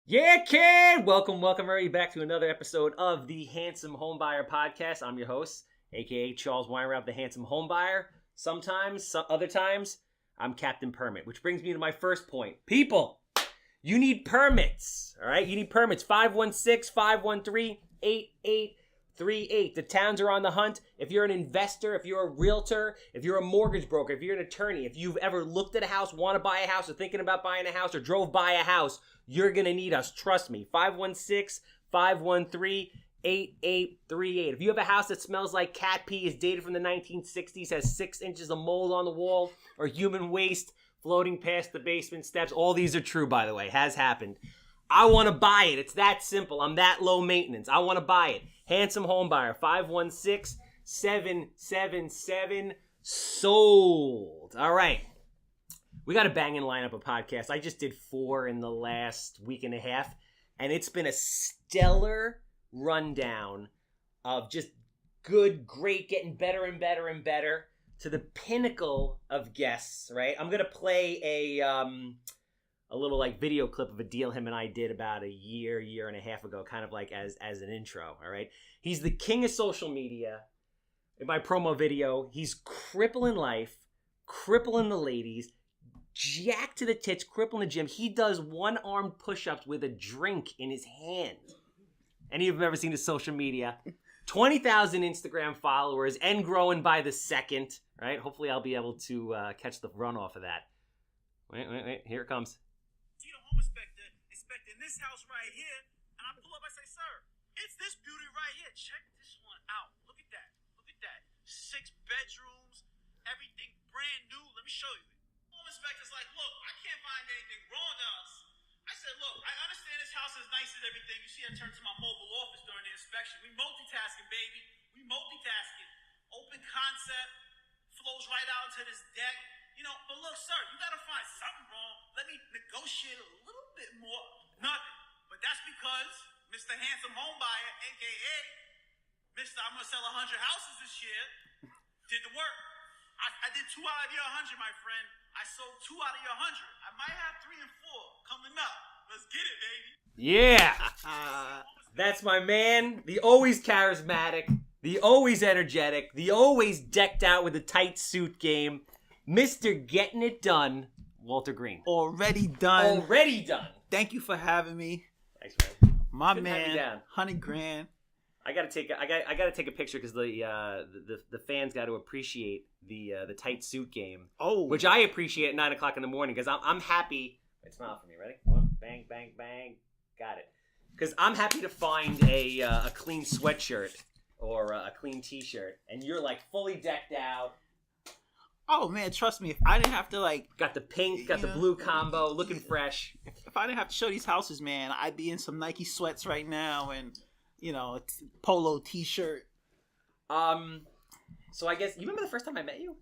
Yeah, kid! Welcome everybody back to another episode of the Handsome Homebuyer Podcast. I'm your host, aka Charles Weinraub, the Handsome Homebuyer. Sometimes, other times, I'm Captain Permit, which brings me to my first point. People, you need permits, all right? You need permits. 516-513-8838. The towns are on the hunt. If you're an investor, if you're a realtor, if you're a mortgage broker, if you're an attorney, if you've ever looked at a house, want to buy a house, or thinking about buying a house, or drove by a house, you're going to need us. Trust me. 516-513-8838. If you have a house that smells like cat pee, is dated from the 1960s, has 6 inches of mold on the wall, or human waste floating past the basement steps, all these are true, by the way. Has happened. I want to buy it. It's that simple. I'm that low maintenance. I want to buy it. Handsome Homebuyer, 516-777 sold. All right. We got a banging lineup of podcasts. I just did 4 in the last week and a half, and it's been a stellar rundown of just good, great, getting better and better and better to the pinnacle of guests, right? I'm going to play a little like video clip of a deal him and I did about a year and a half ago, kind of like as an intro, all right? He's the king of social media. In my promo video, he's crippling life, crippling the ladies, jacked to the tits, crippling the gym. He does one-armed push-ups with a drink in his hand. Any of you have ever seen his social media? 20,000 Instagram followers and growing by the second, right? Hopefully I'll be able to catch the run off of that. Wait, here it comes. See the home inspecting this house right here, and I pull up, I say, sir, it's this beauty right here. Check this one out. Look at that. 6 bedrooms, everything brand new. Let me show you. Home inspector's like, look, I can't find anything wrong with us. I said, look, I understand this house is nice and everything. You see I turned to my mobile office during the inspection. We multitasking, baby. We multitasking. Open concept, flows right out into this deck. You know, but look, sir, you gotta find something wrong. Let me negotiate a little bit more. Nothing. But that's because Mr. Handsome Homebuyer, a.k.a. Mr. I'm gonna sell 100 houses this year, did the work. I did 2 out of your 100, my friend. I sold 2 out of your 100. I might have 3 and 4 coming up. Let's get it, baby. Yeah. That's my man. The always charismatic, the always energetic, the always decked out with a tight suit game, Mr. Getting It Done, Walter Greene. Already done. Already done. Thank you for having me. Thanks, man. My Good to have you down. man, $100,000. I gotta take a picture because the fans got to appreciate the tight suit game. Oh, Which I appreciate at 9:00 in the morning because I'm happy. Wait, smile for me, ready? 1, bang, bang, bang. Got it. Because I'm happy to find a clean sweatshirt or a clean T-shirt, and you're like fully decked out. Oh man, trust me, if I didn't have to Got the pink, got the blue combo, looking fresh. if I didn't have to show these houses, man, I'd be in some Nike sweats right now and polo T-shirt. So I guess you remember the first time I met you?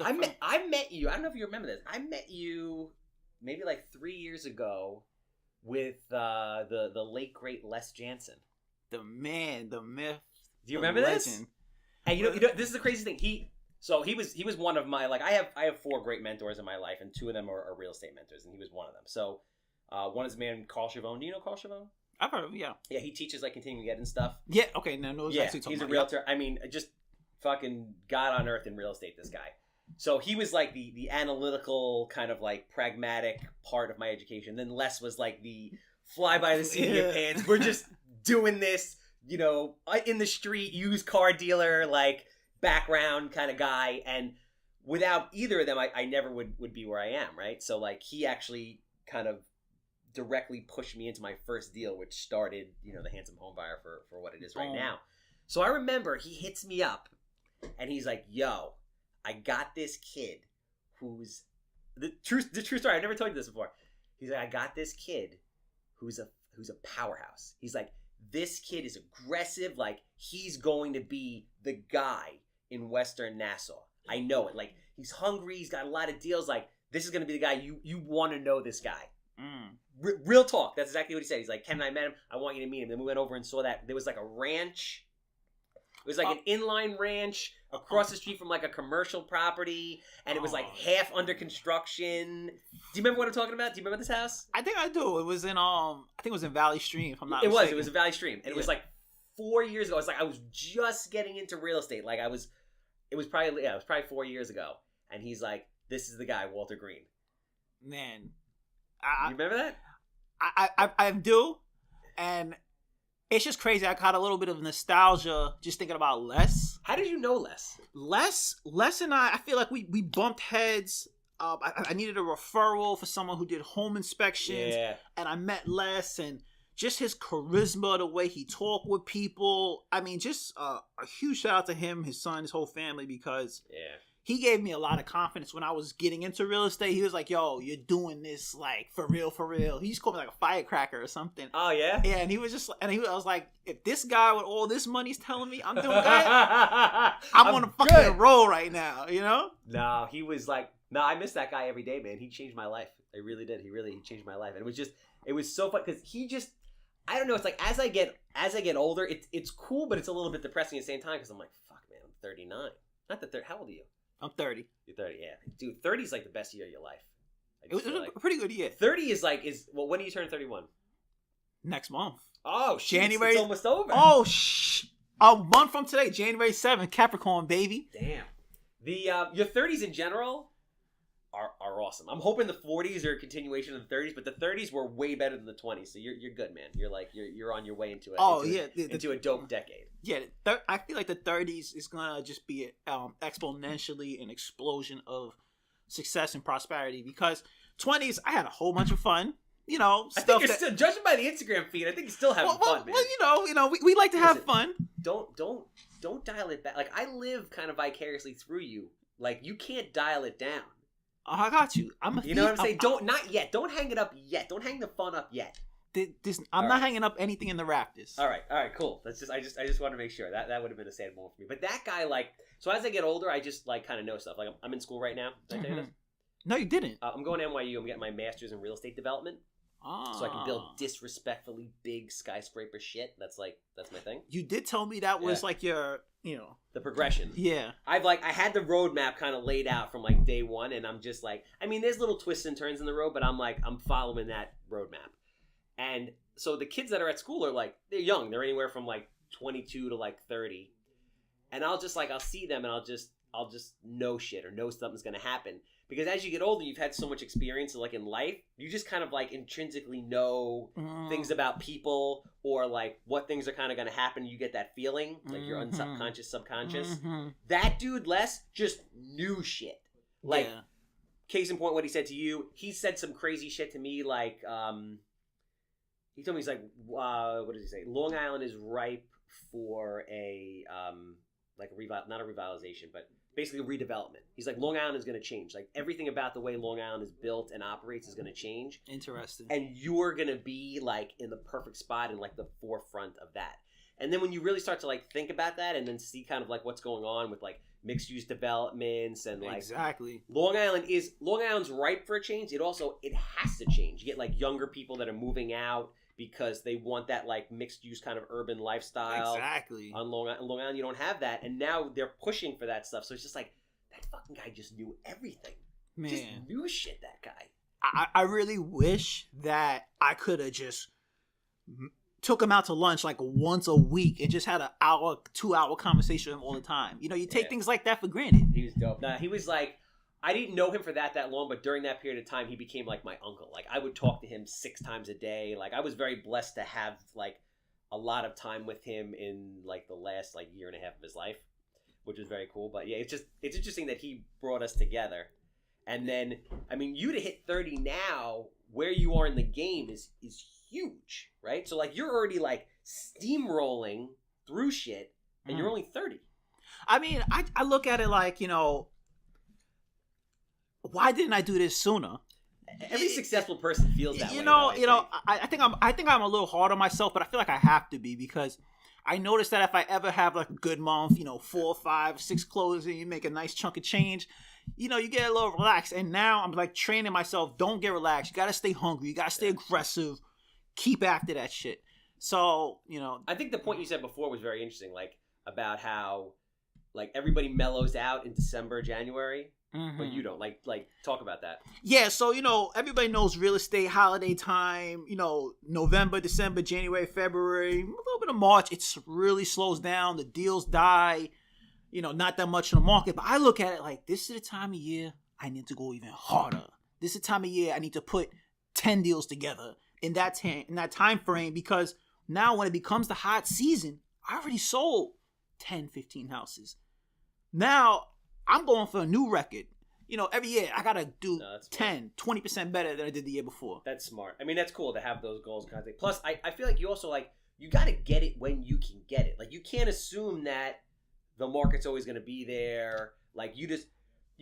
I met you. I don't know if you remember this. I met you maybe like 3 years ago with the late great Les Jansen. The man, the myth. Do you remember this? Legend. And you know this is the crazy thing. He was one of my I have 4 great mentors in my life, and 2 of them are real estate mentors, and he was one of them. So one is a man Carl Chavone. Do you know Carl Chavone? I've heard of him, yeah. Yeah, he teaches like continuing ed and stuff. Yeah, okay, now no, Yeah, he's a realtor. I mean, just fucking God on earth in real estate, this guy. So he was like the analytical, kind of like pragmatic part of my education. Then Les was like the fly by the seat of your pants. We're just doing this, in the street, used car dealer, like background kind of guy. And without either of them, I never would be where I am, right? So like he actually kind of directly pushed me into my first deal, which started, the Handsome Homebuyer for what it is right now. So I remember he hits me up and he's like, yo, I got this kid who's the true story. I've never told you this before. He's like, I got this kid who's a powerhouse. He's like, this kid is aggressive. Like he's going to be the guy in Western Nassau. I know it. Like he's hungry. He's got a lot of deals. Like this is going to be the guy you want to know this guy. Real talk. That's exactly what he said. He's like, Ken and I met him. I want you to meet him. Then we went over and saw that there was like a ranch. It was like an inline ranch across the street from like a commercial property, and it was like half under construction. Do you remember what I'm talking about? Do you remember this house? I think I do. It was in I think it was in Valley Stream. If I'm not It mistaken. was a Valley Stream, and it was like 4 years ago. It's like I was just getting into real estate. Like it was probably 4 years ago, and he's like, "This is the guy, Walter Greene." Man, You remember that? I do, and it's just crazy. I got a little bit of nostalgia just thinking about Les. How did you know Les? Les and I feel like we bumped heads. I needed a referral for someone who did home inspections, and I met Les, and just his charisma, the way he talked with people. I mean, just a huge shout out to him, his son, his whole family, because he gave me a lot of confidence when I was getting into real estate. He was like, "Yo, you're doing this like for real, for real." He just called me like a firecracker or something. Oh yeah, yeah. And he was just, I was like, if this guy with all this money's telling me I'm doing good, I'm on a fucking roll right now. You know? No, he was like, no, I miss that guy every day, man. He changed my life. I really did. He changed my life, and it was so fun because he just. I don't know. It's like as I get older, it's cool, but it's a little bit depressing at the same time because I'm like, fuck, man, I'm 39. Not that how old are you? I'm 30. You're 30, yeah, dude. 30 is like the best year of your life. It was a pretty good year. 30 is well. When do you turn 31? Next month. Oh, January. It's almost over. Oh, a month from today, January 7th, Capricorn, baby. Damn. Your 30s in general are awesome. I'm hoping the 40s are a continuation of the 30s, but the 30s were way better than the 20s. So you're good, man. You're like you're on your way into a dope decade. Yeah, I feel like the 30s is gonna just be exponentially an explosion of success and prosperity, because 20s I had a whole bunch of fun. You know, I think you're still judging by the Instagram feed. I think you're still having fun, man. Well, you know, we like to have fun. Don't dial it back. Like I live kind of vicariously through you. Like you can't dial it down. Oh, I got you. You know what I'm saying? Not yet. Don't hang it up yet. Don't hang the fun up yet. I'm not hanging up anything in the rafters. All right, cool. I just want to make sure that would have been a sad moment for me. But that guy, like, so as I get older, I just like kind of know stuff. Like I'm in school right now. Did I tell you this? No, you didn't. I'm going to NYU. I'm getting my master's in real estate development. So I can build disrespectfully big skyscraper shit. That's my thing. You did tell me that was like your, the progression. Yeah. I had the roadmap kind of laid out from like day one, and I'm just like, I mean, there's little twists and turns in the road, but I'm following that roadmap. And so the kids that are at school are like, they're young. They're anywhere from like 22 to like 30. And I'll see them and I'll just know shit or know something's going to happen. Because as you get older, you've had so much experience like in life, you just kind of like intrinsically know things about people or like what things are kind of going to happen. You get that feeling, like your unsubconscious, subconscious. That dude, Les, just knew shit. Like, case in point, what he said to you, he said some crazy shit to me. Like, he told me, he's like, what does he say? Long Island is ripe for a not a revitalization, but basically a redevelopment. He's like, Long Island is going to change. Like everything about the way Long Island is built and operates is going to change. Interesting. And you're going to be like in the perfect spot in like the forefront of that. And then when you really start to like think about that and then see kind of like what's going on with like mixed use developments and like exactly. Long Island's ripe for a change. It has to change. You get like younger people that are moving out because they want that like mixed use kind of urban lifestyle. Exactly. On Long Island, you don't have that, and now they're pushing for that stuff. So it's just like that fucking guy just knew everything. Man, just knew shit. That guy. I really wish that I could have just took him out to lunch like once a week and just had an 2-hour conversation with him all the time. You know, you take things like that for granted. He was dope. Nah, he was like, I didn't know him for that long, but during that period of time, he became like my uncle. Like I would talk to him 6 times a day. Like I was very blessed to have like a lot of time with him in like the last like year and a half of his life, which was very cool. But yeah, it's interesting that he brought us together. And then, I mean, you to hit 30 now, where you are in the game is huge, right? So like you're already like steamrolling through shit, and you're only 30. I mean, I look at it like, why didn't I do this sooner? Every successful person feels that way. I think I'm a little hard on myself, but I feel like I have to be, because I noticed that if I ever have like a good month, 4, 5, 6 closing, you make a nice chunk of change, you get a little relaxed. And now I'm like training myself, don't get relaxed. You got to stay hungry. You got to stay aggressive. Keep after that shit. So, I think the point you said before was very interesting, like about how like everybody mellows out in December, January, Mm-hmm. but you don't. Like talk about that. Yeah, so everybody knows real estate, holiday time. November, December, January, February, a little bit of March. It really slows down. The deals die. Not that much in the market. But I look at it like this is the time of year I need to go even harder. This is the time of year I need to put 10 deals together in that time frame, because now when it becomes the hot season, I already sold 10, 15 houses. Now I'm going for a new record. Every year I got to do 10, 20% better than I did the year before. That's smart. I mean, that's cool to have those goals kind of thing. Plus, I feel like you also, you got to get it when you can get it. Like, you can't assume that the market's always going to be there. Like, you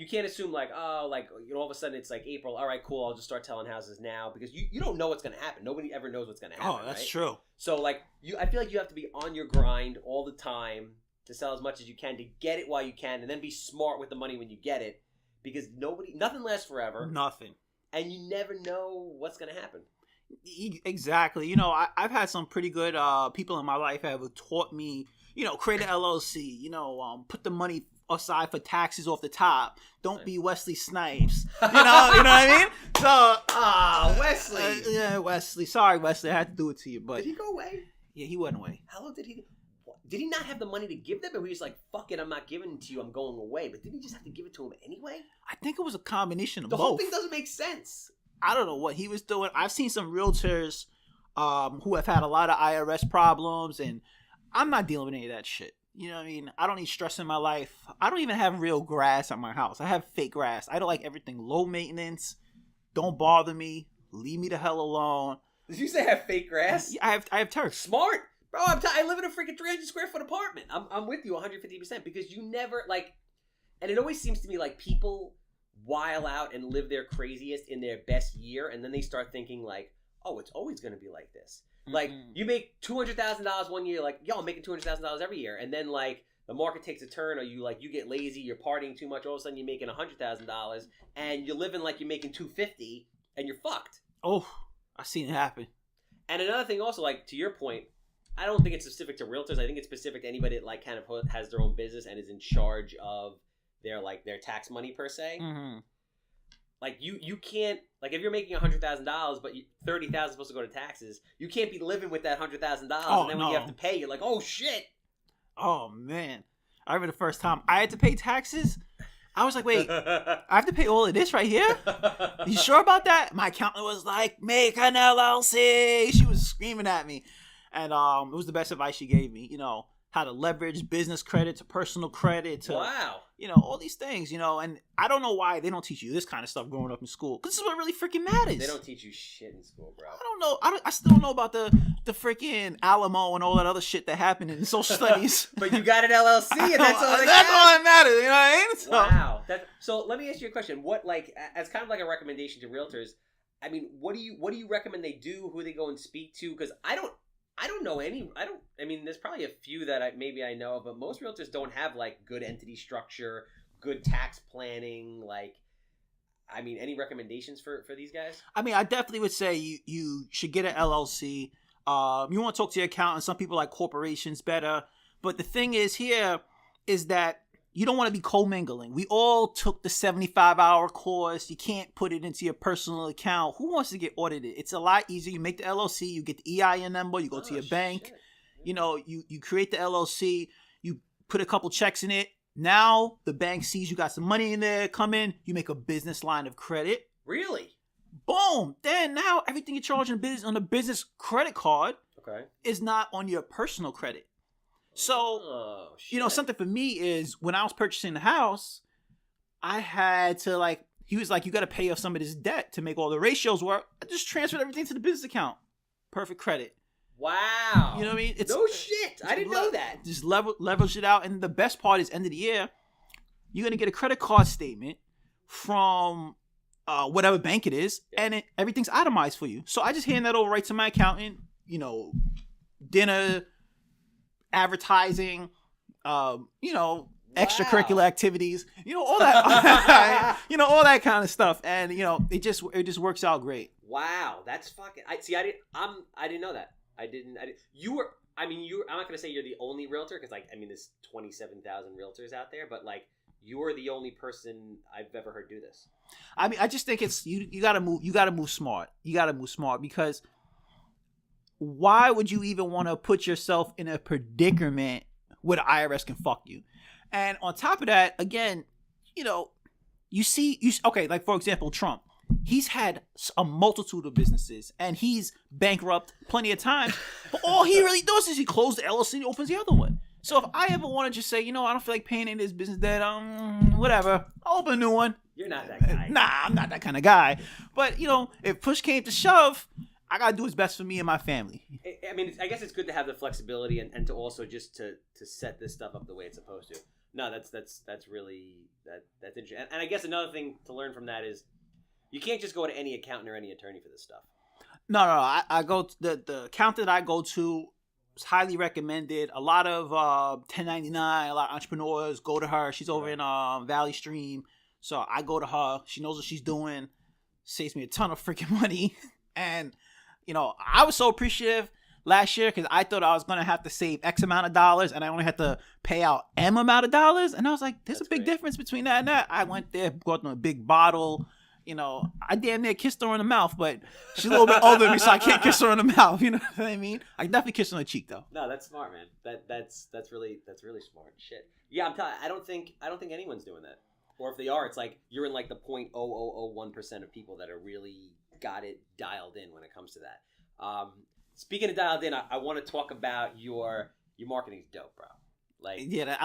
can't assume, all of a sudden it's like April. All right, cool. I'll just start telling houses now, because you don't know what's going to happen. Nobody ever knows what's going to happen. Oh, that's right? true. So, I feel like you have to be on your grind all the time to sell as much as you can, to get it while you can, and then be smart with the money when you get it, because nothing lasts forever. Nothing. And you never know what's going to happen. Exactly. I've had some pretty good people in my life have taught me, create an LLC, put the money aside for taxes off the top. Don't be Wesley Snipes. You know what I mean? So, Wesley. Yeah, Wesley. Sorry, Wesley. I had to do it to you. But did he go away? Yeah, he went away. How long did he? Did he not have the money to give them? Or he was like, fuck it, I'm not giving it to you, I'm going away. But didn't he just have to give it to him anyway? I think it was a combination of both. The whole thing doesn't make sense. I don't know what he was doing. I've seen some realtors who have had a lot of IRS problems, and I'm not dealing with any of that shit. You know what I mean? I don't need stress in my life. I don't even have real grass at my house. I have fake grass. I don't like everything low maintenance. Don't bother me. Leave me the hell alone. Did you say I have fake grass? Yeah, I have turf. Smart. Bro, I live in a freaking 300 square foot apartment. I'm with you 150%, because you never, and it always seems to me like people while out and live their craziest in their best year, and then they start thinking oh, it's always going to be like this. Like, you make $200,000 one year, I'm making $200,000 every year, and then the market takes a turn, or you get lazy, you're partying too much, all of a sudden you're making $100,000, and you're living like you're making $250,000, and you're fucked. Oh, I've seen it happen. And another thing also, to your point, I don't think it's specific to realtors. I think it's specific to anybody that kind of has their own business and is in charge of their tax money per se. Mm-hmm. You can't, if you're making $100,000 but $30,000 is supposed to go to taxes, you can't be living with that $100,000 and then when you have to pay, you're like, oh shit. Oh man, I remember the first time I had to pay taxes. I was like, wait, I have to pay all of this right here? You sure about that? My accountant was like, make an LLC. She was screaming at me. And it was the best advice she gave me, how to leverage business credit to personal credit to, wow, all these things, and I don't know why they don't teach you this kind of stuff growing up in school, because this is what really freaking matters. They don't teach you shit in school, bro. I don't know. I still don't know about the freaking Alamo and all that other shit that happened in social studies. But you got an LLC, and that's all that matters, you know what I mean? So, wow. So let me ask you a question. What, as kind of like a recommendation to realtors, I mean, what do you recommend they do? Who they go and speak to? Because I don't know any. I mean, there's probably a few that I know of, but most realtors don't have good entity structure, good tax planning. Any recommendations for these guys? I mean, I definitely would say you should get an LLC. You want to talk to your accountant. Some people like corporations better, but the thing is that you don't want to be commingling. We all took the 75-hour course. You can't put it into your personal account. Who wants to get audited? It's a lot easier. You make the LLC, you get the EIN number, you go to your bank. Shit. You create the LLC, you put a couple checks in it. Now the bank sees you got some money in there, come in, you make a business line of credit. Really? Boom. Then now everything you're charging on a business credit card is not on your personal credit. So, something for me is when I was purchasing the house, I had to he was like, you got to pay off some of this debt to make all the ratios work. I just transferred everything to the business account. Perfect credit. Wow. You know what I mean? No shit. I didn't know that. Just leverage it out. And the best part is end of the year, you're going to get a credit card statement from whatever bank it is, and everything's itemized for you. So I just hand that over right to my accountant, dinner, advertising, extracurricular activities, all that, all that kind of stuff, and it just works out great. Wow, that's fucking. I didn't know that. I didn't. I mean, I'm not gonna say you're the only realtor because, like, I mean, there's 27,000 realtors out there, but like, you're the only person I've ever heard do this. I mean, I just think it's you gotta move. You gotta move smart. You gotta move smart because why would you even want to put yourself in a predicament where the IRS can fuck you? And on top of that, again, you know, okay, like for example, Trump. He's had a multitude of businesses and he's bankrupt plenty of times. But all he really does is he closes the LLC and opens the other one. So if I ever want to just say, you know, I don't feel like paying in this business debt, whatever, I'll open a new one. You're not that guy. Nah, I'm not that kind of guy. But, you know, if push came to shove, I got to do what's best for me and my family. I mean, I guess it's good to have the flexibility and to also just to set this stuff up the way it's supposed to. No, that's really, that's interesting. And I guess another thing to learn from that is you can't just go to any accountant or any attorney for this stuff. No. I go to the accountant I go to is highly recommended. A lot of 1099, a lot of entrepreneurs go to her. She's over in Valley Stream. So I go to her. She knows what she's doing. Saves me a ton of freaking money. And, you know, I was so appreciative last year because I thought I was going to have to save X amount of dollars and I only had to pay out M amount of dollars. And I was like, there's a big difference between that and that. I went there, brought them a big bottle. You know, I damn near kissed her on the mouth, but she's a little bit older than me, so I can't kiss her on the mouth. You know what I mean? I can definitely kiss her on the cheek, though. No, that's smart, man. That's really smart shit. Yeah, I'm telling. I don't think anyone's doing that. Or if they are, it's like you're in like the 0.0001% of people that are really got it dialed in when it comes to that. Speaking of dialed in, I want to talk about your marketing's dope, bro. Like, yeah,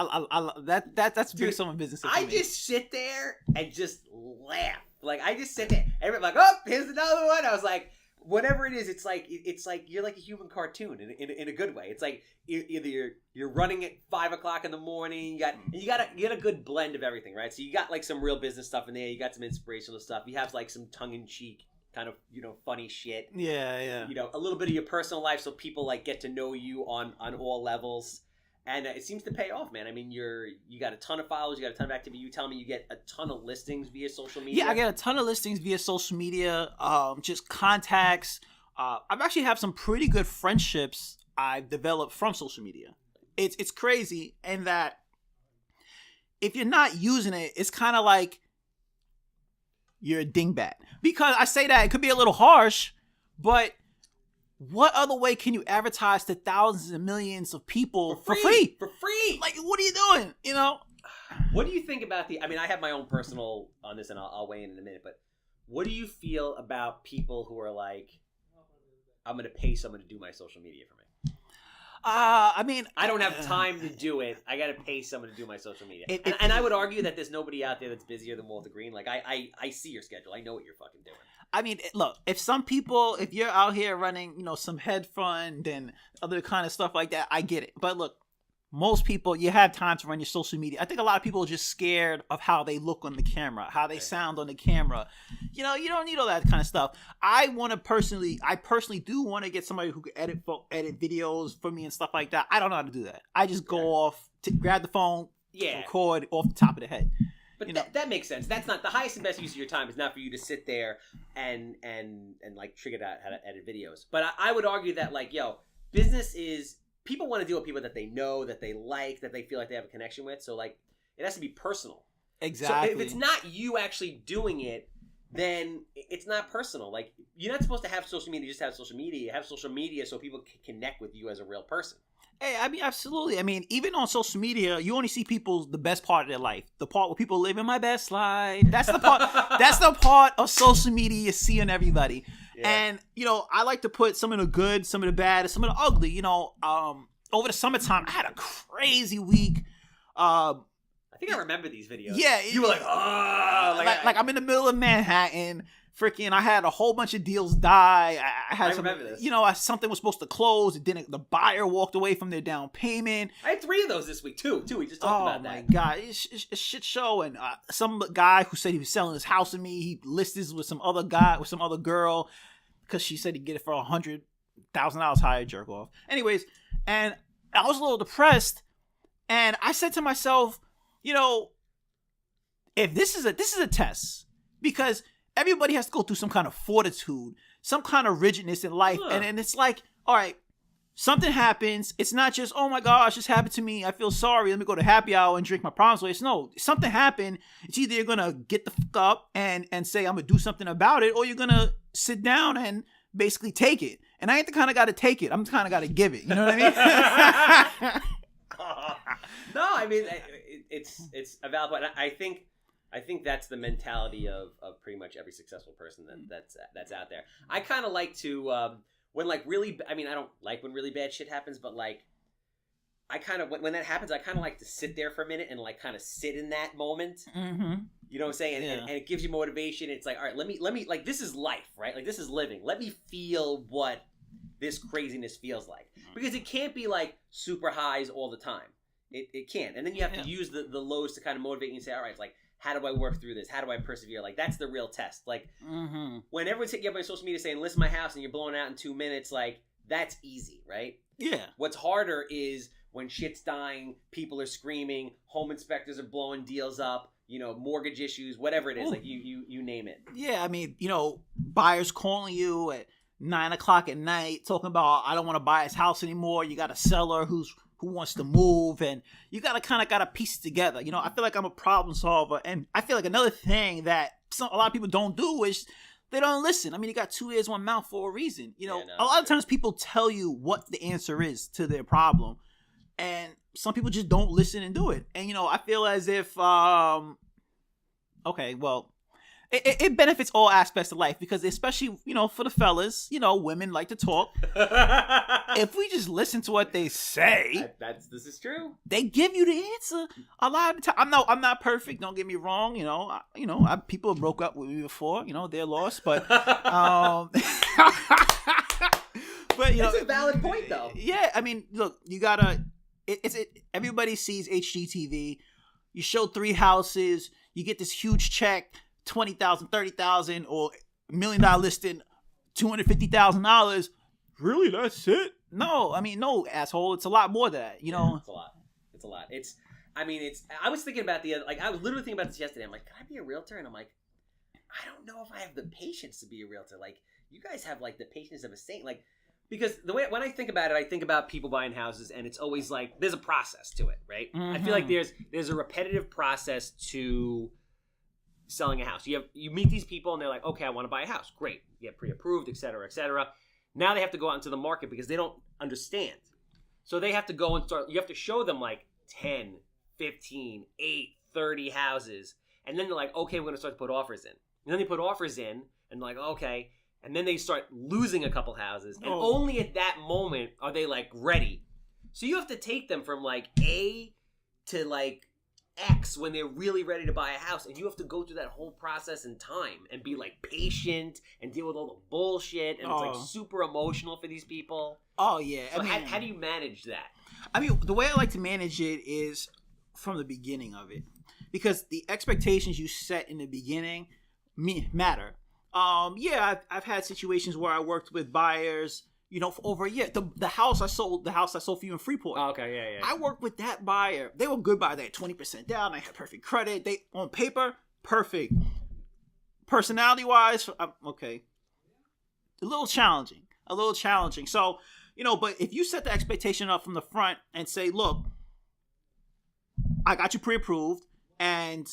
that's big summer business. I just sit there and just laugh. Like, I just sit there. Everybody's like, oh, here's another one. I was like, whatever it is, it's like you're like a human cartoon in a good way. It's like either you're running at 5 o'clock in the morning. You got a good blend of everything, right? So you got like some real business stuff in there. You got some inspirational stuff. You have like some tongue in cheek kind of, you know, funny shit. Yeah. You know, a little bit of your personal life so people like get to know you on all levels. And it seems to pay off, man. I mean, you got a ton of followers, you got a ton of activity. You tell me you get a ton of listings via social media. Yeah, I get a ton of listings via social media, just contacts. I've actually have some pretty good friendships I've developed from social media. It's crazy in that if you're not using it, it's kind of like you're a dingbat. Because I say that, it could be a little harsh, but what other way can you advertise to thousands and millions of people for free? For free! Like, what are you doing? You know? What do you think about I mean, I have my own personal on this, and I'll weigh in a minute, but what do you feel about people who are like, I'm going to pay someone to do my social media for me? I mean, I don't have time to do it. I got to pay someone to do my social media. And I would argue that there's nobody out there that's busier than Walter Greene. Like, I see your schedule. I know what you're fucking doing. I mean, look, if you're out here running, you know, some hedge fund and other kind of stuff like that, I get it. But look, most people, you have time to run your social media. I think a lot of people are just scared of how they look on the camera, how they sound on the camera. You know, you don't need all that kind of stuff. I personally do want to get somebody who can edit videos for me and stuff like that. I don't know how to do that. I just go off, grab the phone, record off the top of the head. But that makes sense. That's not the highest and best use of your time. Is not for you to sit there and like figure out how to edit videos. But I would argue that, like, business is, people want to deal with people that they know, that they like, that they feel like they have a connection with. So like, it has to be personal. Exactly. So if it's not you actually doing it, then it's not personal. Like, you're not supposed to have social media just to have social media. You have social media so people can connect with you as a real person. Hey, I mean, absolutely. I mean, even on social media, you only see the best part of their life. The part where people live in my best life. That's the part. That's the part of social media you see on everybody. Yeah. And, you know, I like to put some of the good, some of the bad, and some of the ugly. You know, over the summertime, I had a crazy week. I think I remember these videos. Yeah. You were like, oh. Like I'm in the middle of Manhattan. Freaking, I had a whole bunch of deals die. I remember this. You know, something was supposed to close. It didn't. The buyer walked away from their down payment. I had 3 of those this week too. We just talked about that. Oh my god, it's a shit show. And some guy who said he was selling his house to me, he listed with some other guy, with some other girl, because she said he'd get it for $100,000 higher. Jerk off. Anyways, and I was a little depressed, and I said to myself, you know, if this is a test, because everybody has to go through some kind of fortitude, some kind of rigidness in life. And it's like, all right, something happens. It's not just, oh my gosh, this happened to me. I feel sorry. Let me go to happy hour and drink my problems away. No, something happened. It's either you're going to get the fuck up and say, I'm going to do something about it, or you're going to sit down and basically take it. And I ain't the kind of guy to take it. I'm the kind of guy to give it. You know what I mean? No, I mean, it's a valid point. I think that's the mentality of pretty much every successful person that's out there. I kind of like to when like really, I mean, I don't like when really bad shit happens, but like I kind of when that happens, I kind of like to sit there for a minute and like kind of sit in that moment. Mm-hmm. You know what I'm saying? And it gives you motivation. It's like, all right, let me like, this is life, right? Like this is living. Let me feel what this craziness feels like, because it can't be like super highs all the time. It can't. And then you have to use the lows to kind of motivate you and say, all right, it's like, how do I work through this? How do I persevere? Like, that's the real test. Like, when everyone's hitting you up on social media saying, list my house, and you're blowing out in 2 minutes, like, that's easy, right? Yeah. What's harder is when shit's dying, people are screaming, home inspectors are blowing deals up, you know, mortgage issues, whatever it is. Ooh. Like, you name it. Yeah, I mean, you know, buyers calling you at 9 o'clock at night talking about, I don't want to buy his house anymore. You got a seller who wants to move, and you gotta piece it together. You know, I feel like I'm a problem solver, and I feel like another thing that a lot of people don't do is they don't listen. I mean, you got 2 ears, 1 mouth for a reason. You know, a lot of times people tell you what the answer is to their problem, and some people just don't listen and do it. And, you know, I feel as if, okay, well, it benefits all aspects of life, because especially, you know, for the fellas, you know, women like to talk. If we just listen to what they say, this is true. They give you the answer a lot of the time. I'm not perfect. Don't get me wrong. You know, people have broke up with me before. You know, they're lost, but but you know, it's a valid point though. Yeah, I mean, look, you gotta. Everybody sees HGTV. You show 3 houses, you get this huge check. $20,000, $30,000, or $1 million listing, $250,000. Really, that's it? No, I mean, no, asshole. It's a lot more than that. You know, it's a lot. It's a lot. I was thinking about I was literally thinking about this yesterday. I'm like, can I be a realtor? And I'm like, I don't know if I have the patience to be a realtor. Like, you guys have like the patience of a saint. Like, because the way when I think about it, I think about people buying houses, and it's always like there's a process to it, right? Mm-hmm. I feel like there's a repetitive process to selling a house. You meet these people and they're like, okay, I want to buy a house. Great. You get pre-approved, et cetera, et cetera. Now they have to go out into the market because they don't understand. So they have to go and you have to show them like 10, 15, 8, 30 houses. And then they're like, okay, we're going to start to put offers in. And then they put offers in and like, okay. And then they start losing a couple houses. And only at that moment are they like ready. So you have to take them from like A to like X when they're really ready to buy a house, and you have to go through that whole process in time and be like patient and deal with all the bullshit, and it's like super emotional for these people. Oh yeah. So how do you manage that? I mean, the way I like to manage it is from the beginning of it, because the expectations you set in the beginning matter. Yeah, I've had situations where I worked with buyers, you know, for over a year. The house I sold for you in Freeport. Oh, okay, yeah. I worked with that buyer. They were good buyers. They had 20% down. They had perfect credit. They, on paper, perfect. Personality-wise, okay. A little challenging. So, you know, but if you set the expectation up from the front and say, look, I got you pre-approved, and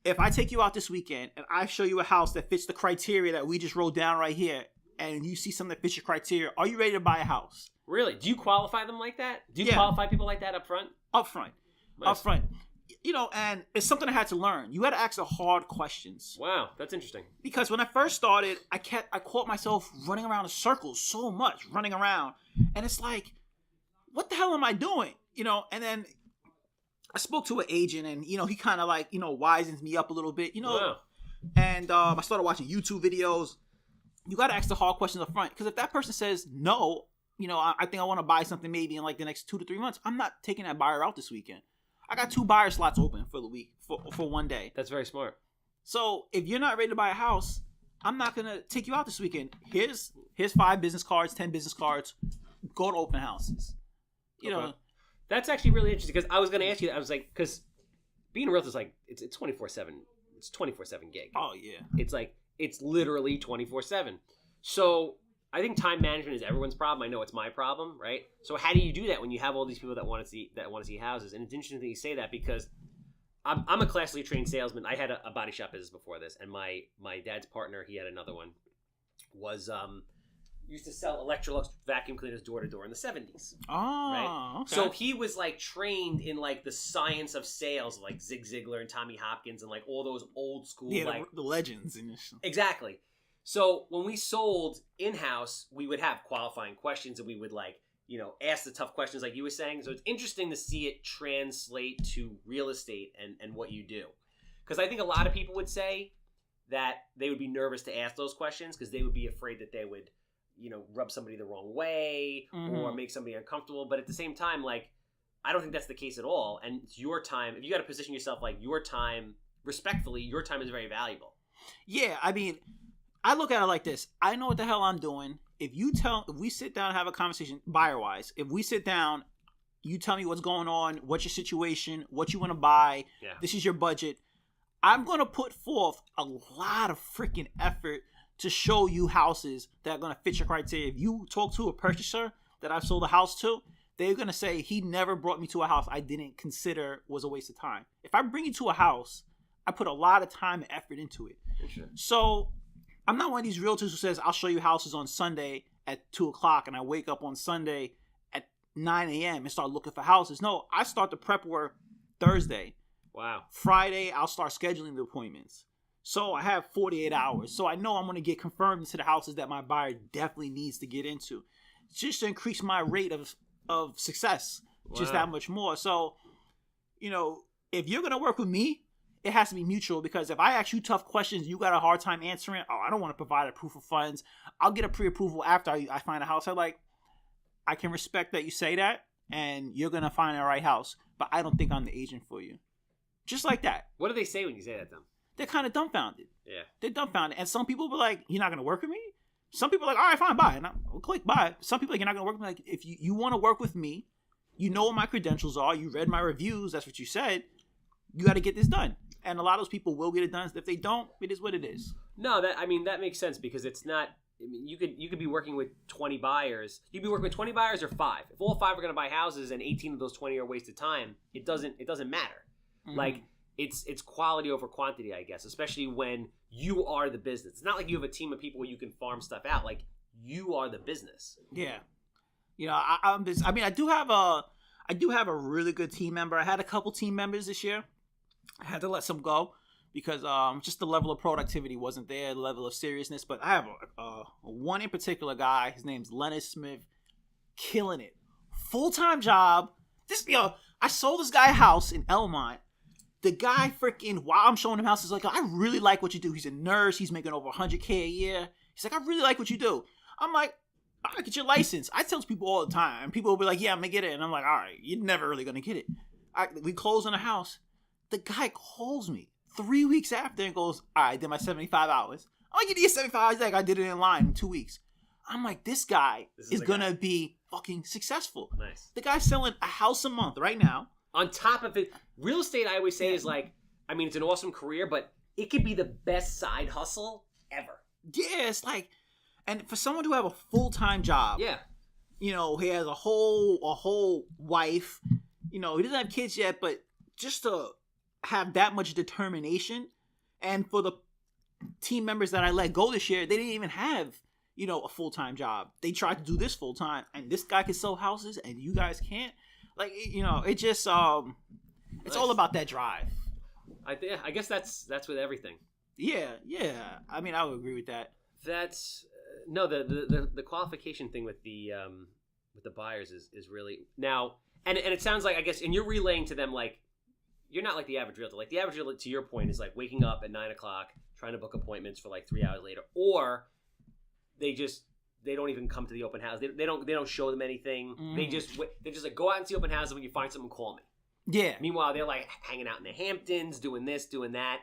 if I take you out this weekend and I show you a house that fits the criteria that we just wrote down right here, and you see something that fits your criteria, are you ready to buy a house? Really? Do you qualify them like that? Do you qualify people like that up front? Up front. You know, and it's something I had to learn. You had to ask the hard questions. Wow, that's interesting. Because when I first started, I caught myself running around in circles so much, running around. And it's like, what the hell am I doing? You know, and then I spoke to an agent, and, you know, he kind of like, you know, wisens me up a little bit, you know. Wow. And I started watching YouTube videos. You got to ask the hard questions up front, because if that person says no, you know, I think I want to buy something maybe in like the next 2 to 3 months, I'm not taking that buyer out this weekend. I got 2 buyer slots open for the week for one day. That's very smart. So if you're not ready to buy a house, I'm not gonna take you out this weekend. Here's 5 business cards, 10 business cards. Go to open houses. You know, that's actually really interesting, because I was gonna ask you that. I was like, because being a realtor is like it's 24/7. It's 24/7 gig. Oh yeah. It's like. It's literally 24/7. So I think time management is everyone's problem. I know it's my problem, right? So how do you do that when you have all these people that want to see houses? And it's interesting that you say that because I'm a classically trained salesman. I had a body shop business before this, and my dad's partner, he had another one, was used to sell Electrolux vacuum cleaners door to door in the 70s. Oh, right? okay. So he was like trained in like the science of sales, like Zig Ziglar and Tommy Hopkins and like all those old school like the legends and exactly. So when we sold in-house, we would have qualifying questions and we would like, ask the tough questions like you were saying. So it's interesting to see it translate to real estate and what you do. Because I think a lot of people would say that they would be nervous to ask those questions because they would be afraid that they would, rub somebody the wrong way or make somebody uncomfortable. But at the same time, like, I don't think that's the case at all. And it's your time. If you got to position yourself like your time, respectfully, your time is very valuable. Yeah, I mean, I look at it like this. I know what the hell I'm doing. If we sit down and have a conversation, buyer-wise, if we sit down, you tell me what's going on, what's your situation, what you want to buy, this is your budget, I'm going to put forth a lot of freaking effort to show you houses that are going to fit your criteria. If you talk to a purchaser that I've sold a house to, they're going to say, he never brought me to a house I didn't consider was a waste of time. If I bring you to a house, I put a lot of time and effort into it. So I'm not one of these realtors who says, I'll show you houses on Sunday at 2 o'clock and I wake up on Sunday at 9 a.m. and start looking for houses. No, I start the prep work Thursday. Wow. Friday, I'll start scheduling the appointments. So I have 48 hours. So I know I'm going to get confirmed into the houses that my buyer definitely needs to get into. Just to increase my rate of success. Wow. Just that much more. So, if you're going to work with me, it has to be mutual, because if I ask you tough questions, you got a hard time answering, I don't want to provide a proof of funds. I'll get a pre-approval after I find a house. I can respect that you say that, and you're going to find the right house, but I don't think I'm the agent for you. Just like that. What do they say when you say that to them? They're kind of dumbfounded. Yeah. They're dumbfounded. And some people be like, you're not going to work with me? Some people are like, all right, fine, bye. And I'll click buy. Some people are like, you're not going to work with me. Like, if you want to work with me, you know what my credentials are. You read my reviews. That's what you said. You got to get this done. And a lot of those people will get it done. If they don't, it is what it is. No, that makes sense, because it's not. I mean, you could be working with 20 buyers. You'd be working with 20 buyers or 5. If all 5 are going to buy houses and 18 of those 20 are a waste of time, it doesn't matter. Mm-hmm. Like, it's quality over quantity, I guess, especially when you are the business. It's not like you have a team of people where you can farm stuff out. Like, you are the business. Yeah. I do have a really good team member. I had a couple team members this year. I had to let some go because just the level of productivity wasn't there, the level of seriousness. But I have one in particular guy. His name's Leonard Smith, killing it, full-time job. I sold this guy a house in Elmont. The guy freaking, while I'm showing him houses, like, I really like what you do. He's a nurse. He's making over $100K a year. He's like, I really like what you do. I'm like, all right, get your license. I tell people all the time, and people will be like, yeah, I'm gonna get it. And I'm like, all right, you're never really gonna get it. We close on a house. The guy calls me 3 weeks after and goes, all right, I did my 75 hours. I'm like, you did 75 hours? Like, I did it in line in 2 weeks. I'm like, this guy is gonna be fucking successful. Nice. The guy's selling a house a month right now. On top of it, real estate, I always say, is like, I mean, it's an awesome career, but it could be the best side hustle ever. Yeah, it's like, and for someone to have a full-time job, he has a whole wife, he doesn't have kids yet, but just to have that much determination, and for the team members that I let go this year, they didn't even have, a full-time job. They tried to do this full-time, and this guy can sell houses, and you guys can't. Like, it just, it's nice. All about that drive. I guess that's with everything. Yeah. I mean, I would agree with that. That's no, the qualification thing with the buyers is really now, and it sounds like, I guess, and you're relaying to them, like, you're not like the average realtor. Like, the average realtor, to your point, is like waking up at 9 o'clock, trying to book appointments for like 3 hours later, or they don't even come to the open house. They don't show them anything. They just like, go out and see open houses. When you find something, call me. Yeah. Meanwhile, they're like hanging out in the Hamptons, doing this, doing that.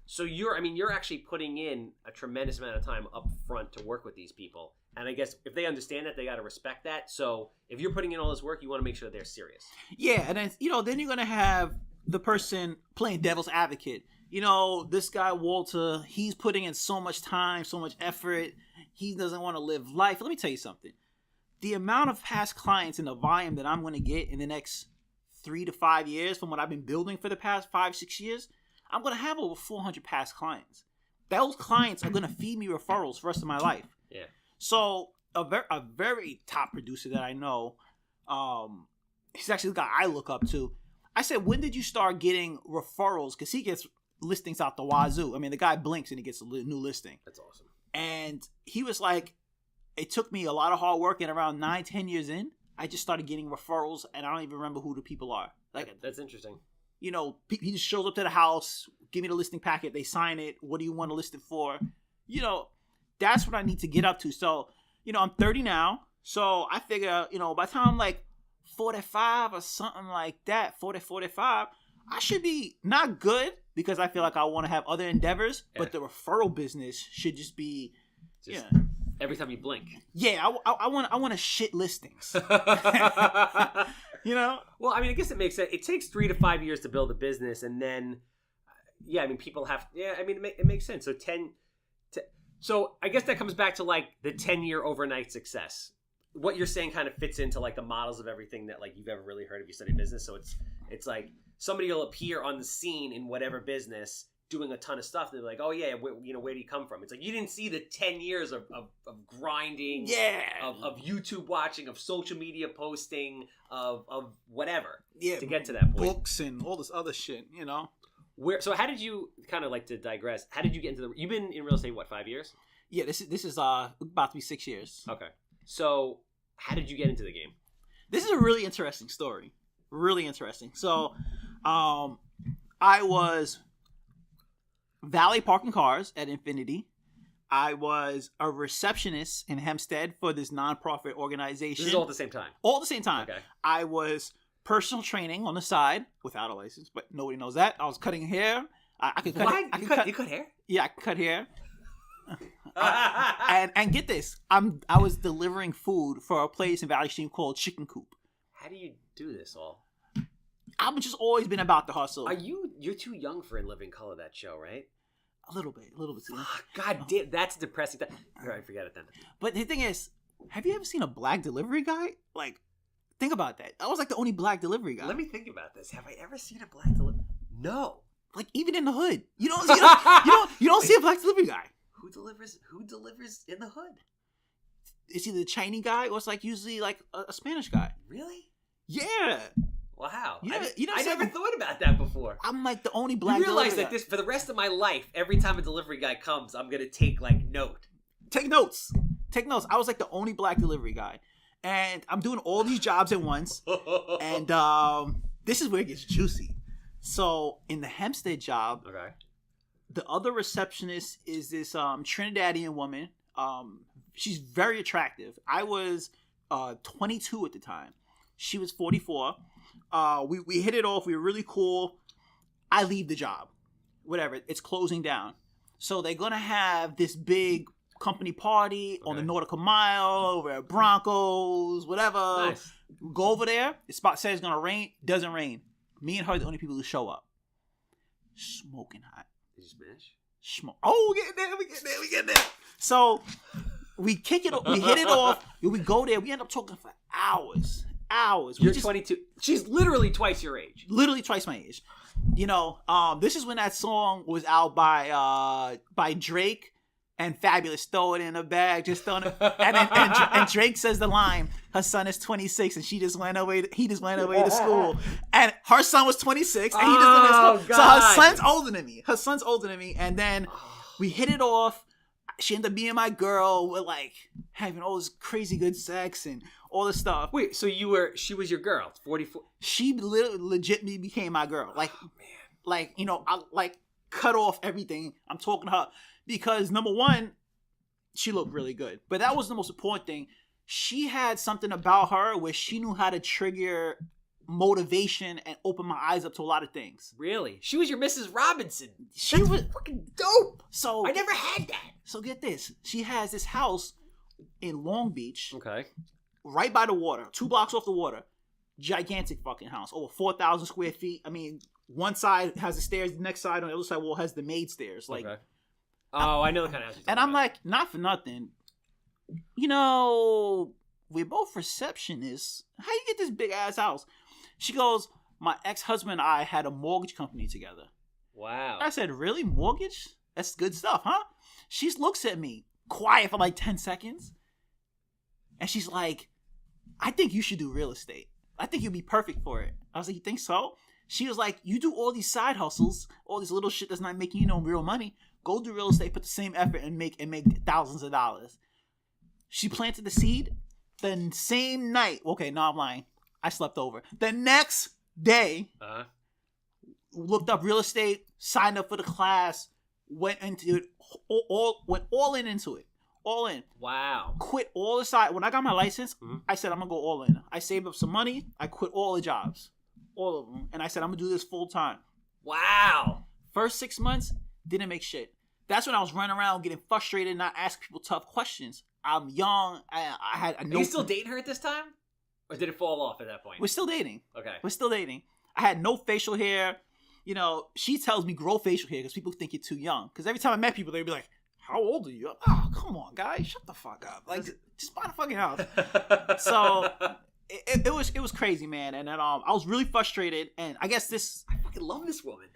So you're actually putting in a tremendous amount of time up front to work with these people. And I guess if they understand that, they got to respect that. So if you're putting in all this work, you want to make sure they're serious. Yeah, and then then you're gonna have the person playing devil's advocate. This guy Walter, he's putting in so much time, so much effort. He doesn't want to live life. Let me tell you something. The amount of past clients and the volume that I'm going to get in the next 3 to 5 years from what I've been building for the past 5-6 years, I'm going to have over 400 past clients. Those clients are going to feed me referrals for the rest of my life. Yeah. So a very top producer that I know, he's actually the guy I look up to. I said, when did you start getting referrals? Because he gets listings out the wazoo. I mean, the guy blinks and he gets a new listing. That's awesome. And he was like, it took me a lot of hard work, and around 9-10 years in, I just started getting referrals, and I don't even remember who the people are. Like, that's interesting. You know, he just shows up to the house, give me the listing packet, they sign it. What do you want to list it for? You know, that's what I need to get up to. So, you know, I'm 30 now, so I figure, you know, by the time I'm like 45 or something like that, 40, 45, I should be not good because I feel like I want to have other endeavors, but the referral business should just be, every time you blink. Yeah, I want to shit listings. You know? Well, I mean, I guess it makes sense. It takes 3 to 5 years to build a business, and then, I mean, people have. Yeah, I mean, it makes sense. So so I guess that comes back to like the 10-year overnight success. What you're saying kind of fits into like the models of everything that like you've ever really heard if you study business. So it's like somebody will appear on the scene in whatever business doing a ton of stuff. They're like, oh yeah, where do you come from? It's like you didn't see the 10 years of grinding, of YouTube watching, of social media posting, of whatever, to get to that point. Books and all this other shit, you know. So how did you, kind of like to digress? How did you get into you've been in real estate 5 years? Yeah, this is about to be 6 years. Okay. So, how did you get into the game? This is a really interesting story. Really interesting. So, I was valet parking cars at Infinity. I was a receptionist in Hempstead for this nonprofit organization. This is all at the same time? All at the same time. Okay. I was personal training on the side without a license, but nobody knows that. I was cutting hair. I could cut. What? You cut hair? Yeah, I could cut hair. And get this, I was delivering food for a place in Valley Stream called Chicken Coop. How do you do this all? I've just always been about the hustle. You're too young for In Living Color, that show, right? A little bit. God damn, that's depressing. All right, forget it then. But the thing is, have you ever seen a black delivery guy? Like, think about that. I was like the only black delivery guy. Let me think about this. Have I ever seen a black delivery? No. Like, even in the hood, you don't see a black delivery guy. Who delivers in the hood? It's either the Chinese guy or it's like usually like a Spanish guy. Really? Yeah. Wow. I never thought about that before. I'm like the only black delivery guy. You realize delivery that for the rest of my life, every time a delivery guy comes, I'm going to take like note. Take notes. I was like the only black delivery guy. And I'm doing all these jobs at once. And this is where it gets juicy. So in the Hempstead job, okay, the other receptionist is this Trinidadian woman. She's very attractive. I was 22 at the time. She was 44. We hit it off. We were really cool. I leave the job. Whatever. It's closing down. So they're going to have this big company party on the Nautical Mile. We're at Broncos, whatever. Nice. Go over there. The spot says it's going to rain. Doesn't rain. Me and her are the only people who show up. Smoking hot. Did you smash? Smoke. Oh, we get there. So we kick it. We hit it off. We go there. We end up talking for hours. You're 22. She's literally twice your age. Literally twice my age. You know, this is when that song was out by Drake and Fabulous. Throw it in a bag, just throw it. And Drake says the line, her son is 26 and he just went away to school. And her son was 26 and he just went away to school. So her son's older than me. And then we hit it off. She ended up being my girl. We're like having all this crazy good sex and all this stuff. Wait, so she was your girl, 44? She legitimately became my girl. Like, like, you know, I like cut off everything. I'm talking to her because number one, she looked really good. But that was the most important thing. She had something about her where she knew how to trigger motivation and open my eyes up to a lot of things. Really? She was your Mrs. Robinson. She was fucking dope. So I never had that. So get this. She has this house in Long Beach. Okay. Right by the water. 2 blocks off the water. Gigantic fucking house. Over 4,000 square feet. I mean, one side has the stairs. The next side on the other side wall has the maid stairs. Like, okay. Oh, I know the kind of house. And I'm like, not for nothing. we're both receptionists. How you get this big ass house? She goes, my ex-husband and I had a mortgage company together. Wow. I said, really? Mortgage? That's good stuff, huh? She looks at me, quiet for like 10 seconds. And she's like, I think you should do real estate. I think you'd be perfect for it. I was like, you think so? She was like, you do all these side hustles, all this little shit that's not making you no real money. Go do real estate, put the same effort and make thousands of dollars. She planted the seed. The same night, okay, no, I'm lying. I slept over. The next day, looked up real estate, signed up for the class, went into it, went all in into it. All in. Wow. Quit all the side. When I got my license, I said, I'm going to go all in. I saved up some money. I quit all the jobs. All of them. And I said, I'm going to do this full time. Wow. First 6 months, didn't make shit. That's when I was running around getting frustrated, not asking people tough questions. I'm young. I Are you still dating her at this time? Or did it fall off at that point? We're still dating. Okay. We're still dating. I had no facial hair. She tells me grow facial hair because people think you're too young. Because every time I met people, they'd be like, how old are you? Oh, come on, guys. Shut the fuck up. Like, just buy the fucking house. So, it was crazy, man. And then I was really frustrated. And I guess I fucking love this woman.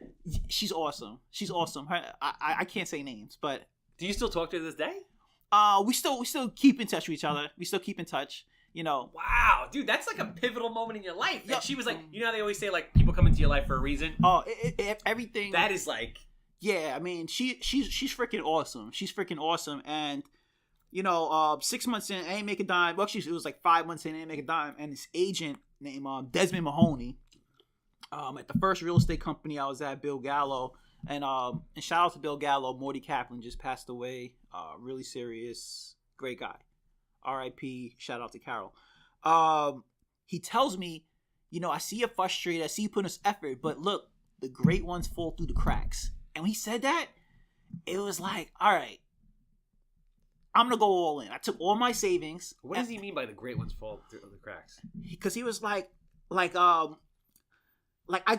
She's awesome. She's awesome. I can't say names, but... Do you still talk to her this day? We still keep in touch with each other. We still keep in touch. Wow, dude, that's like a pivotal moment in your life. Yeah. She was like, how they always say like people come into your life for a reason. Oh, everything. That is like, yeah. I mean, she's freaking awesome. She's freaking awesome. And 6 months in, I ain't make a dime. Well, actually, it was like 5 months in, I ain't make a dime. And this agent named Desmond Mahoney, at the first real estate company I was at, Bill Gallo, and shout out to Bill Gallo. Morty Kaplan just passed away. Really serious, great guy. R.I.P. Shout out to Carol. He tells me, I see you frustrated. I see you putting this effort, but look, the great ones fall through the cracks. And when he said that, it was like, all right, I'm gonna go all in. I took all my savings. What does he mean by the great ones fall through the cracks? Because he was like I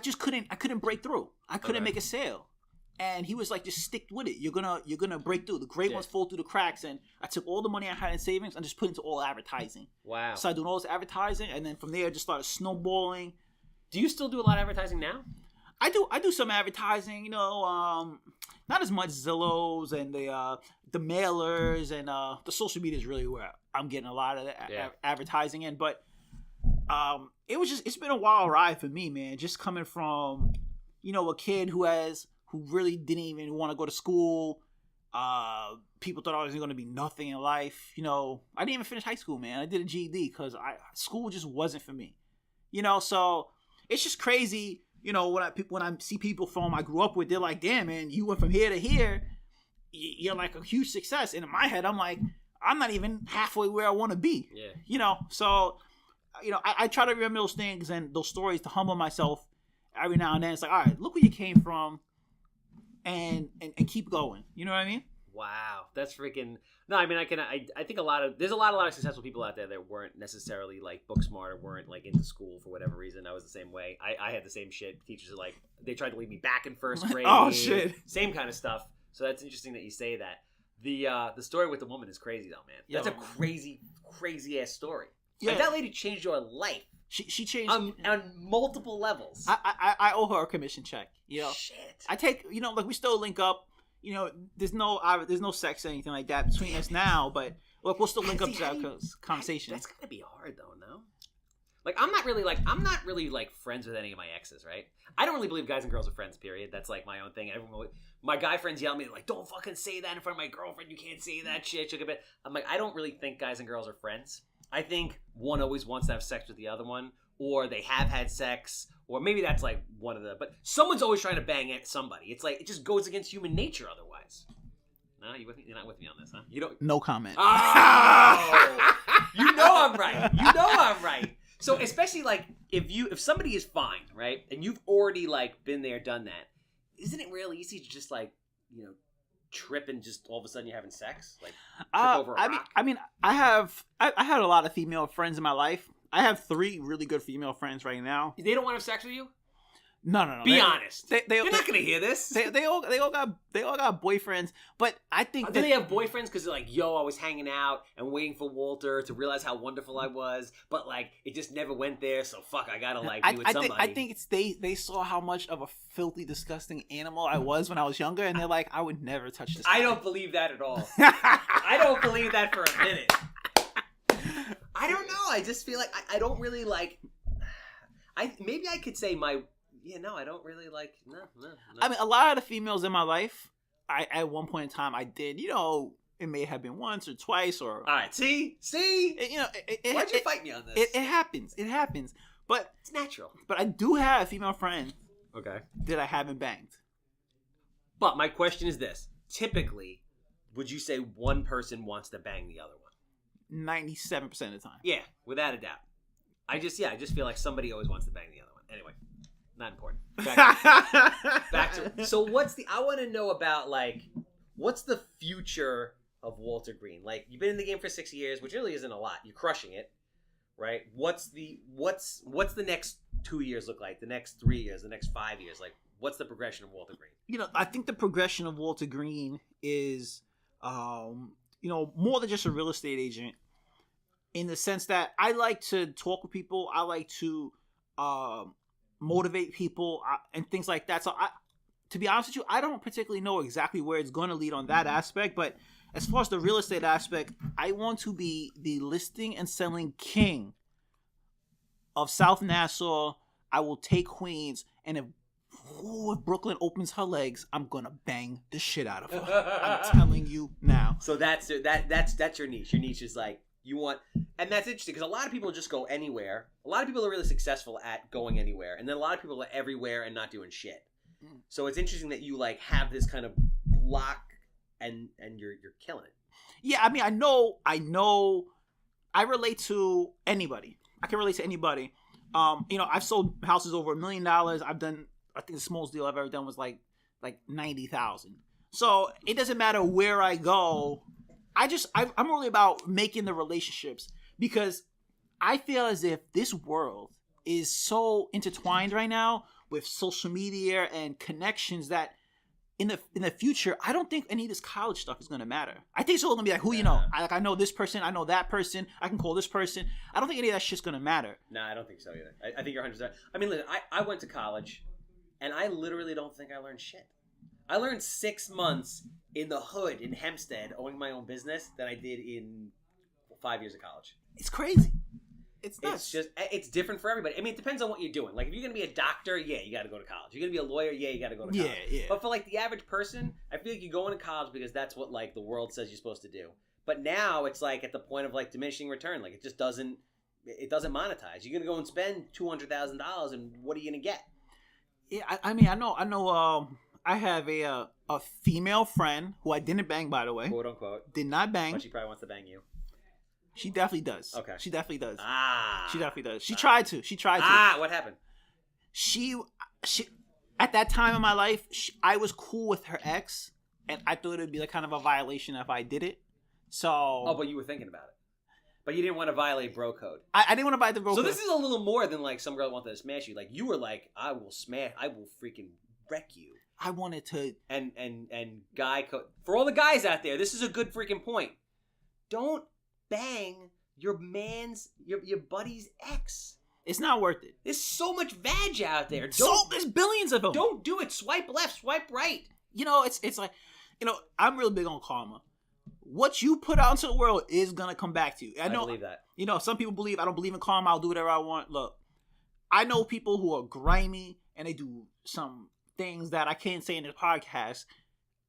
just couldn't break through. I couldn't make a sale. And he was like, just stick with it. You're gonna break through. The great ones fall through the cracks. And I took all the money I had in savings and just put into all advertising. Wow. So I doing all this advertising, and then from there, I just started snowballing. Do you still do a lot of advertising now? I do some advertising. Not as much Zillows and the mailers and the social media is really where I'm getting a lot of the advertising in. But it's been a wild ride for me, man. Just coming from a kid who really didn't even want to go to school. People thought I was going to be nothing in life. I didn't even finish high school, man. I did a GED because school just wasn't for me. So it's just crazy. When I see people from I grew up with, they're like, damn, man, you went from here to here. You're like a huge success. And in my head, I'm like, I'm not even halfway where I want to be. Yeah. So, I try to remember those things and those stories to humble myself every now and then. It's like, all right, look where you came from. And keep going. You know what I mean? Wow, that's freaking. No, I mean I think there's a lot of successful people out there that weren't necessarily like book smart or weren't like into school for whatever reason. I was the same way. I had the same shit. Teachers are like, they tried to leave me back in first grade. Oh shit. Same kind of stuff. So that's interesting that you say that. The story with the woman is crazy though, man. That's a crazy ass story. Yeah. Like, that lady changed your life. She changed on multiple levels. I owe her a commission check. Shit. I take like we still link up. There's no sex or anything like that between us now, but look, we'll still link up to that conversation. That's gotta be hard though, no? Like I'm not really friends with any of my exes, right? I don't really believe guys and girls are friends. Period. That's like my own thing. My guy friends yell at me like, "Don't fucking say that in front of my girlfriend. You can't say that shit." I'm like, I don't really think guys and girls are friends. I think one always wants to have sex with the other one, or they have had sex, or maybe that's like one of the. But someone's always trying to bang at somebody. It's like it just goes against human nature otherwise. No, you with me? You're not with me on this, huh? You don't. No comment. Oh, I'm right. So especially like if somebody is fine, right, and you've already like been there, done that, isn't it real easy to just like trip and just all of a sudden you're having sex, like trip over a rock? I mean, I had a lot of female friends in my life. I have 3 really good female friends right now. They don't want to have sex with you? No. Be honest. You're not gonna hear this. They all got boyfriends, but I think do they have boyfriends because they're like, yo, I was hanging out and waiting for Walter to realize how wonderful I was, but like it just never went there. So fuck, I gotta like be with somebody. I think it's they saw how much of a filthy, disgusting animal I was when I was younger, and they're like, I would never touch this. I don't believe that at all. I don't believe that for a minute. I don't know. I just feel like I don't really like. Maybe I could say my. Yeah, no, I don't really like. No. I mean, a lot of the females in my life, at one point in time, I did. You know, it may have been once or twice or. All right, see, you know, why'd you fight me on this? It happens, but it's natural. But I do have a female friend. Okay. That I haven't banged. But my question is this: typically, would you say one person wants to bang the other one? 97% of the time. Yeah, without a doubt. I just feel like somebody always wants to bang the other one. Anyway. Not important. Back to so I want to know about like what's the future of Walter Greene? Like you've been in the game for 6 years, which really isn't a lot. You're crushing it, right? What's the next 2 years look like? The next 3 years? The next 5 years? Like what's the progression of Walter Greene? You know, I think the progression of Walter Greene is, more than just a real estate agent. In the sense that I like to talk with people, I like to motivate people and things like that. So to be honest with you, I don't particularly know exactly where it's going to lead on that aspect, but as far as the real estate aspect, I want to be the listing and selling king of South Nassau. I will take Queens, and if Brooklyn opens her legs, I'm gonna bang the shit out of her. I'm telling you now. So that's your niche. Your niche is like you want, and that's interesting because a lot of people just go anywhere. A lot of people are really successful at going anywhere, and then a lot of people are everywhere and not doing shit. So it's interesting that you like have this kind of block, and you're killing it. Yeah, I mean, I know. I relate to anybody. I can relate to anybody. I've sold houses over $1 million. I've done. I think the smallest deal I've ever done was like 90,000. So it doesn't matter where I go. I'm really about making the relationships because I feel as if this world is so intertwined right now with social media and connections that in the future, I don't think any of this college stuff is going to matter. I think it's all going to be like, who you know? I know this person. I know that person. I can call this person. I don't think any of that shit's going to matter. No, I don't think so either. I think you're 100%. I mean, listen, I went to college, and I literally don't think I learned shit. I learned 6 months in the hood in Hempstead, owning my own business, than I did in 5 years of college. It's crazy. It's nuts. It's different for everybody. I mean, it depends on what you're doing. Like, if you're going to be a doctor, yeah, you got to go to college. You're going to be a lawyer, yeah, you got to go to college. Yeah. But for, like, the average person, I feel like you go into college because that's what, like, the world says you're supposed to do. But now it's, like, at the point of, like, diminishing return. Like, it just doesn't monetize. You're going to go and spend $200,000, and what are you going to get? Yeah, I mean, I know. I have a female friend who I didn't bang, by the way. Quote unquote. Did not bang. But she probably wants to bang you. She definitely does. Okay. She definitely does. She definitely does. She tried to. What happened? She at that time in my life, I was cool with her ex, and I thought it would be like kind of a violation if I did it. So. Oh, but you were thinking about it. But you didn't want to violate bro code. I didn't want to violate the bro code. So this is a little more than like some girl wanted to smash you. Like you were like, I will freaking wreck you. I wanted to. And guy code. For all the guys out there, this is a good freaking point. Don't bang your buddy's ex. It's not worth it. There's so much vag out there. There's billions of them. Don't do it. Swipe left, swipe right. It's like, I'm real big on karma. What you put out into the world is gonna come back to you. I believe that. Some people believe I don't believe in karma. I'll do whatever I want. Look, I know people who are grimy and they do some things that I can't say in this podcast,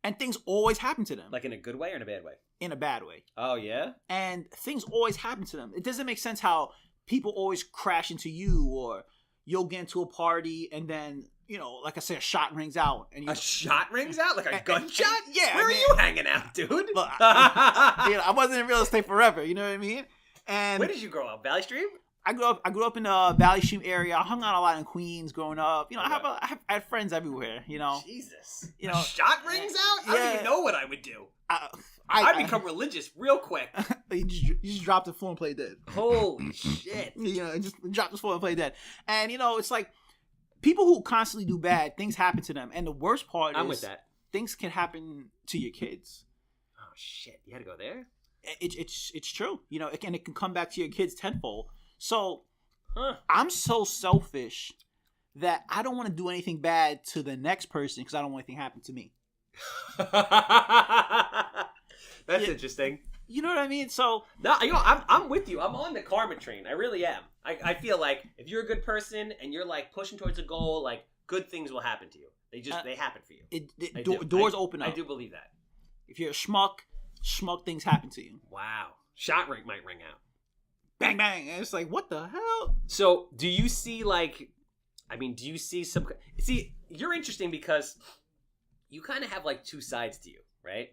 and things always happen to them. Like in a good way or in a bad way? In a bad way. Oh, yeah? And things always happen to them. It doesn't make sense how people always crash into you, or you'll get into a party and then, like I said, a shot rings out. And a shot rings out? Like a gunshot? Yeah. Where are you hanging out, dude? Look, I wasn't in real estate forever, you know what I mean? And where did you grow up? Valley Stream? I grew up in the Valley Stream area. I hung out a lot in Queens growing up. I had friends everywhere. Jesus. A shot rings out? I don't even know what I would do. I become religious real quick. You just drop the floor and play dead. Holy shit. Just drop the floor and play dead. And it's like people who constantly do bad things happen to them, and the worst part I'm is with that. things can happen to your kids. Oh shit! You had to go there. It's true. You know, it can come back to your kids tenfold. So I'm so selfish that I don't want to do anything bad to the next person because I don't want anything to happen to me. That's interesting. You know what I mean? So no, I'm with you. I'm on the karma train. I really am. I feel like if you're a good person and you're like pushing towards a goal, like good things will happen to you. They happen for you. Doors open up. I do believe that. If you're a schmuck things happen to you. Wow. Shot ring might ring out. Bang bang. And it's like, what the hell? So do you see do you see some? See, you're interesting because you kind of have like two sides to you, right?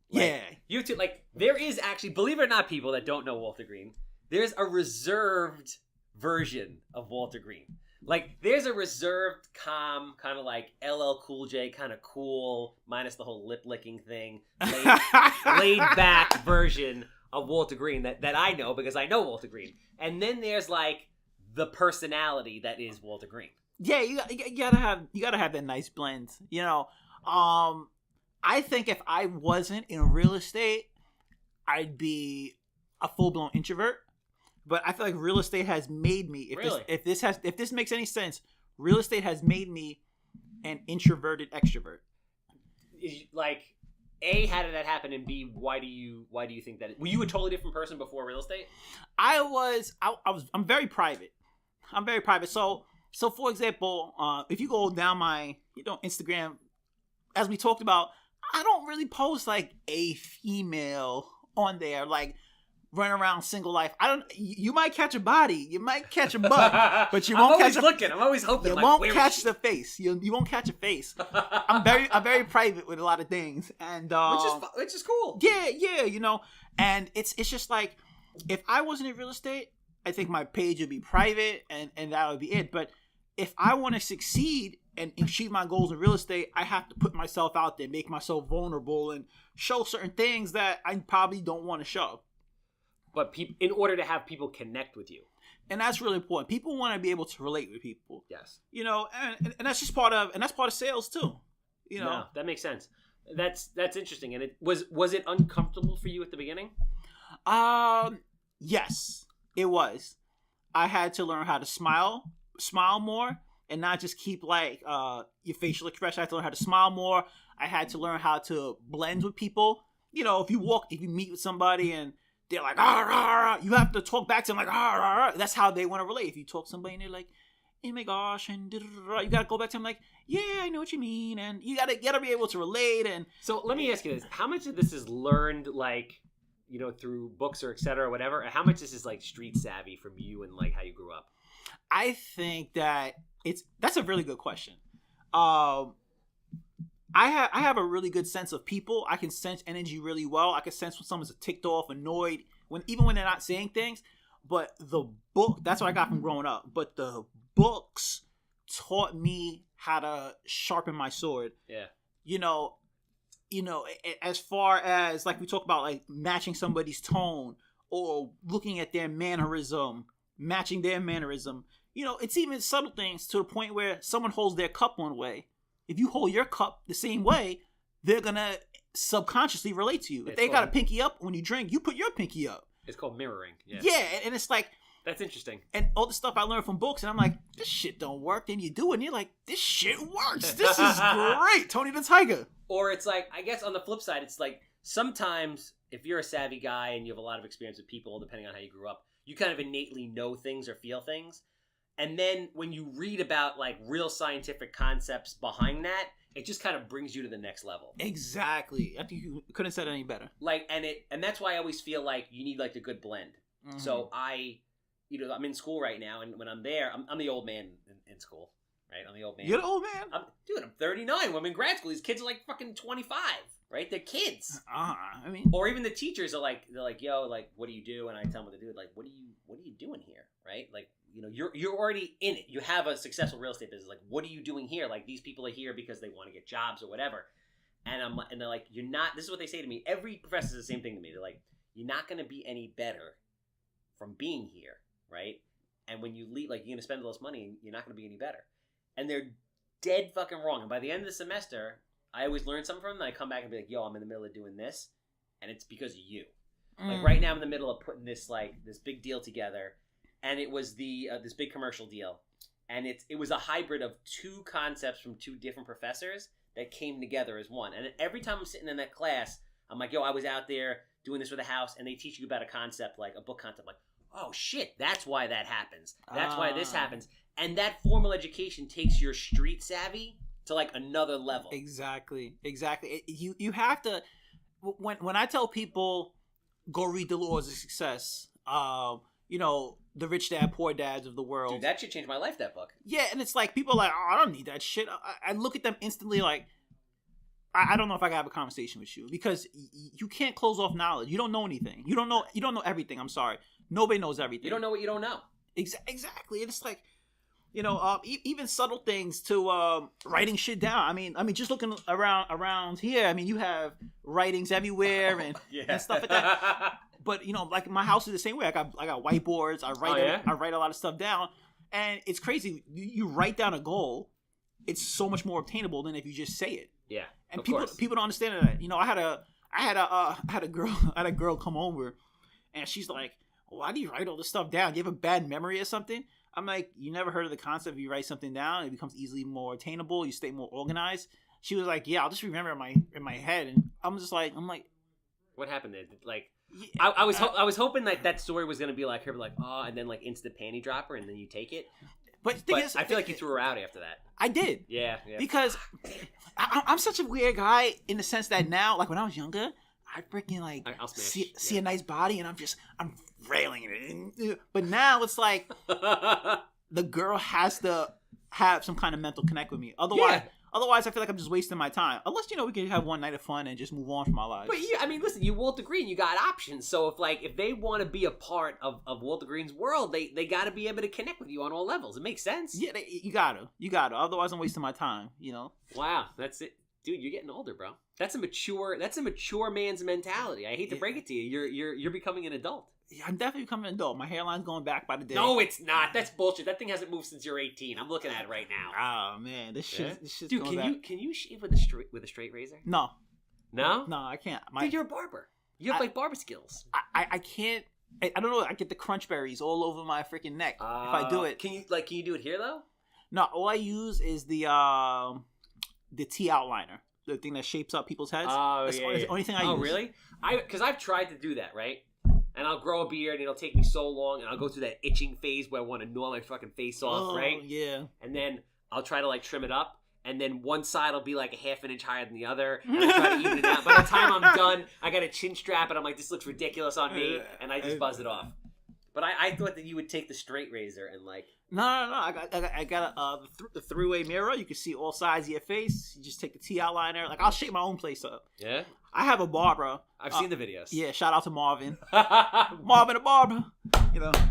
Like, yeah. You two, like, there is actually, believe it or not, people that don't know Walter Greene, there's a reserved version of Walter Greene. Like, there's a reserved, calm, kind of like LL Cool J, kind of cool, minus the whole lip licking thing, laid back version of Walter Greene that I know because I know Walter Greene. And then there's like the personality that is Walter Greene. Yeah, you gotta have that nice blend. You know, I think if I wasn't in real estate, I'd be a full blown introvert. But I feel like real estate has made me. If this makes any sense, real estate has made me an introverted extrovert. Like, A, how did that happen? And B, why do you think that? Were you a totally different person before real estate? I'm very private. So for example, if you go down my Instagram, as we talked about, I don't really post like a female on there, like run around single life. You might catch a body, you might catch a butt, but you won't catch I'm always hoping. You won't catch the face. You won't catch a face. I'm very private with a lot of things, and which is cool. Yeah, you know, and it's just like if I wasn't in real estate, I think my page would be private, and that would be it. But if I want to succeed and achieve my goals in real estate, I have to put myself out there, make myself vulnerable, and show certain things that I probably don't want to show. But in order to have people connect with you. And that's really important. People want to be able to relate with people. Yes. You know, and that's just part of sales too. You know. No, that makes sense. That's interesting. And it was it uncomfortable for you at the beginning? Yes, it was. I had to learn how to smile more, and not just keep like your facial expression. I had to learn how to smile more. I had to learn how to blend with people. You know, if you meet with somebody and they're like, you have to talk back to them like, that's how they want to relate. If you talk to somebody and they're like, oh my gosh, and you got to go back to them like, yeah, I know what you mean. And you got to be able to relate. And so let me ask you this. How much of this is learned, like, you know, through books or et cetera, or whatever? And how much this is like street savvy from you and like how you grew up? I think that that's a really good question. I have a really good sense of people. I can sense energy really well. I can sense when someone's ticked off, annoyed, even when they're not saying things. But the book, that's what I got from growing up. But the books taught me how to sharpen my sword. Yeah. You know, as far as like we talk about like matching somebody's tone or looking at their mannerism, matching their mannerism. You know, it's even subtle things to the point where someone holds their cup one way. If you hold your cup the same way, they're going to subconsciously relate to you. If they got a pinky up when you drink, you put your pinky up. It's called mirroring. Yeah, and it's like... That's interesting. And all the stuff I learned from books, and I'm like, this shit don't work. Then you do it, and you're like, this shit works. This is great. Tony the Tiger. Or it's like, I guess on the flip side, it's like, sometimes if you're a savvy guy and you have a lot of experience with people, depending on how you grew up, you kind of innately know things or feel things. And then when you read about like real scientific concepts behind that, it just kind of brings you to the next level. Exactly. I think you couldn't have said it any better. Like, and that's why I always feel like you need like a good blend. Mm-hmm. So I'm in school right now, and when I'm there, I'm the old man in school, right? I'm the old man. You're the old man? I'm 39. When I'm in grad school, these kids are like fucking 25, right? They're kids. I mean, or even the teachers are they're like, yo, like, what do you do? And I tell them what to do. Like, what are you doing here, right? Like, you know, you're already in it. You have a successful real estate business. Like, what are you doing here? Like, these people are here because they want to get jobs or whatever. And they're like, you're not. This is what they say to me. Every professor says the same thing to me. They're like, you're not going to be any better from being here, right? And when you leave, like, you're going to spend all this money, and you're not going to be any better. and they're dead fucking wrong. And by the end of the semester, I always learn something from them. And I come back and be like, yo, I'm in the middle of doing this, and it's because of you. Like right now, I'm in the middle of putting this big deal together, and it was this big commercial deal, and it was a hybrid of two concepts from two different professors that came together as one. And every time I'm sitting in that class, I'm like, yo, I was out there doing this with a house, and they teach you about a concept, like a book concept, like, oh shit, that's why that happens. That's why this happens. And that formal education takes your street savvy to like another level. Exactly. You have to, when I tell people go read The Laws of Success, the Rich Dad Poor Dads of the world. Dude, that shit changed my life, that book. Yeah, and it's like people are like, oh, I don't need that shit. I look at them instantly like, I don't know if I can have a conversation with you, because you can't close off knowledge. You don't know anything. You don't know everything. I'm sorry. Nobody knows everything. You don't know what you don't know. Exactly. And it's like, even subtle things to writing shit down. I mean, just looking around here. I mean, you have writings everywhere and stuff like that. But like my house is the same way. I got whiteboards. I write a lot of stuff down, and it's crazy. You write down a goal, it's so much more obtainable than if you just say it. Yeah, and people don't understand that. I had a girl come over, and she's like, "Why do you write all this stuff down? Do you have a bad memory or something?" I'm like, "You never heard of the concept? If you write something down, it becomes easily more attainable. You stay more organized." She was like, "Yeah, I'll just remember in my head." And I'm like, what happened there? Like, yeah, I was hoping that story was gonna be like her, like, oh, and then like instant panty dropper, and then you take it. But I feel like you threw her out after that. I did. Yeah. Because I'm such a weird guy in the sense that now, like when I was younger, I freaking like see a nice body and I'm railing it. But now it's like the girl has to have some kind of mental connect with me. Otherwise, I feel like I'm just wasting my time. Unless, we can have one night of fun and just move on from our lives. But yeah, I mean, listen, you Walter Greene, you got options. So if they want to be a part of Walter Greene's world, they got to be able to connect with you on all levels. It makes sense. Yeah, you gotta. Otherwise, I'm wasting my time. Wow, that's it, dude. You're getting older, bro. That's a mature man's mentality. I hate to break it to you. You're becoming an adult. Yeah, I'm definitely becoming an adult. My hairline's going back by the day. No, it's not. That's bullshit. That thing hasn't moved since you're 18. I'm looking at it right now. Oh man, this shit's dude, going back. Can you shave with a straight razor? No, no, I can't. Dude, you're a barber. You have like barber skills. I can't. I don't know. I get the crunch berries all over my freaking neck if I do it. Can you do it here though? No, all I use is the T outliner, the thing that shapes up people's heads. Oh, That's the only thing I use. Oh, really? Because I've tried to do that, right? And I'll grow a beard, and it'll take me so long, and I'll go through that itching phase where I want to gnaw my fucking face off, right? Yeah. And then I'll try to, like, trim it up, and then one side will be, like, a half an inch higher than the other, and I try to even it out. By the time I'm done, I got a chin strap, and I'm like, this looks ridiculous on me, and I just buzz it off. But I thought that you would take the straight razor and, like... No. I got the three-way mirror. You can see all sides of your face. You just take the T outliner. Like, I'll shape my own place up. Yeah? I have a barber. I've seen the videos. Yeah, shout out to Marvin. Marvin the barber.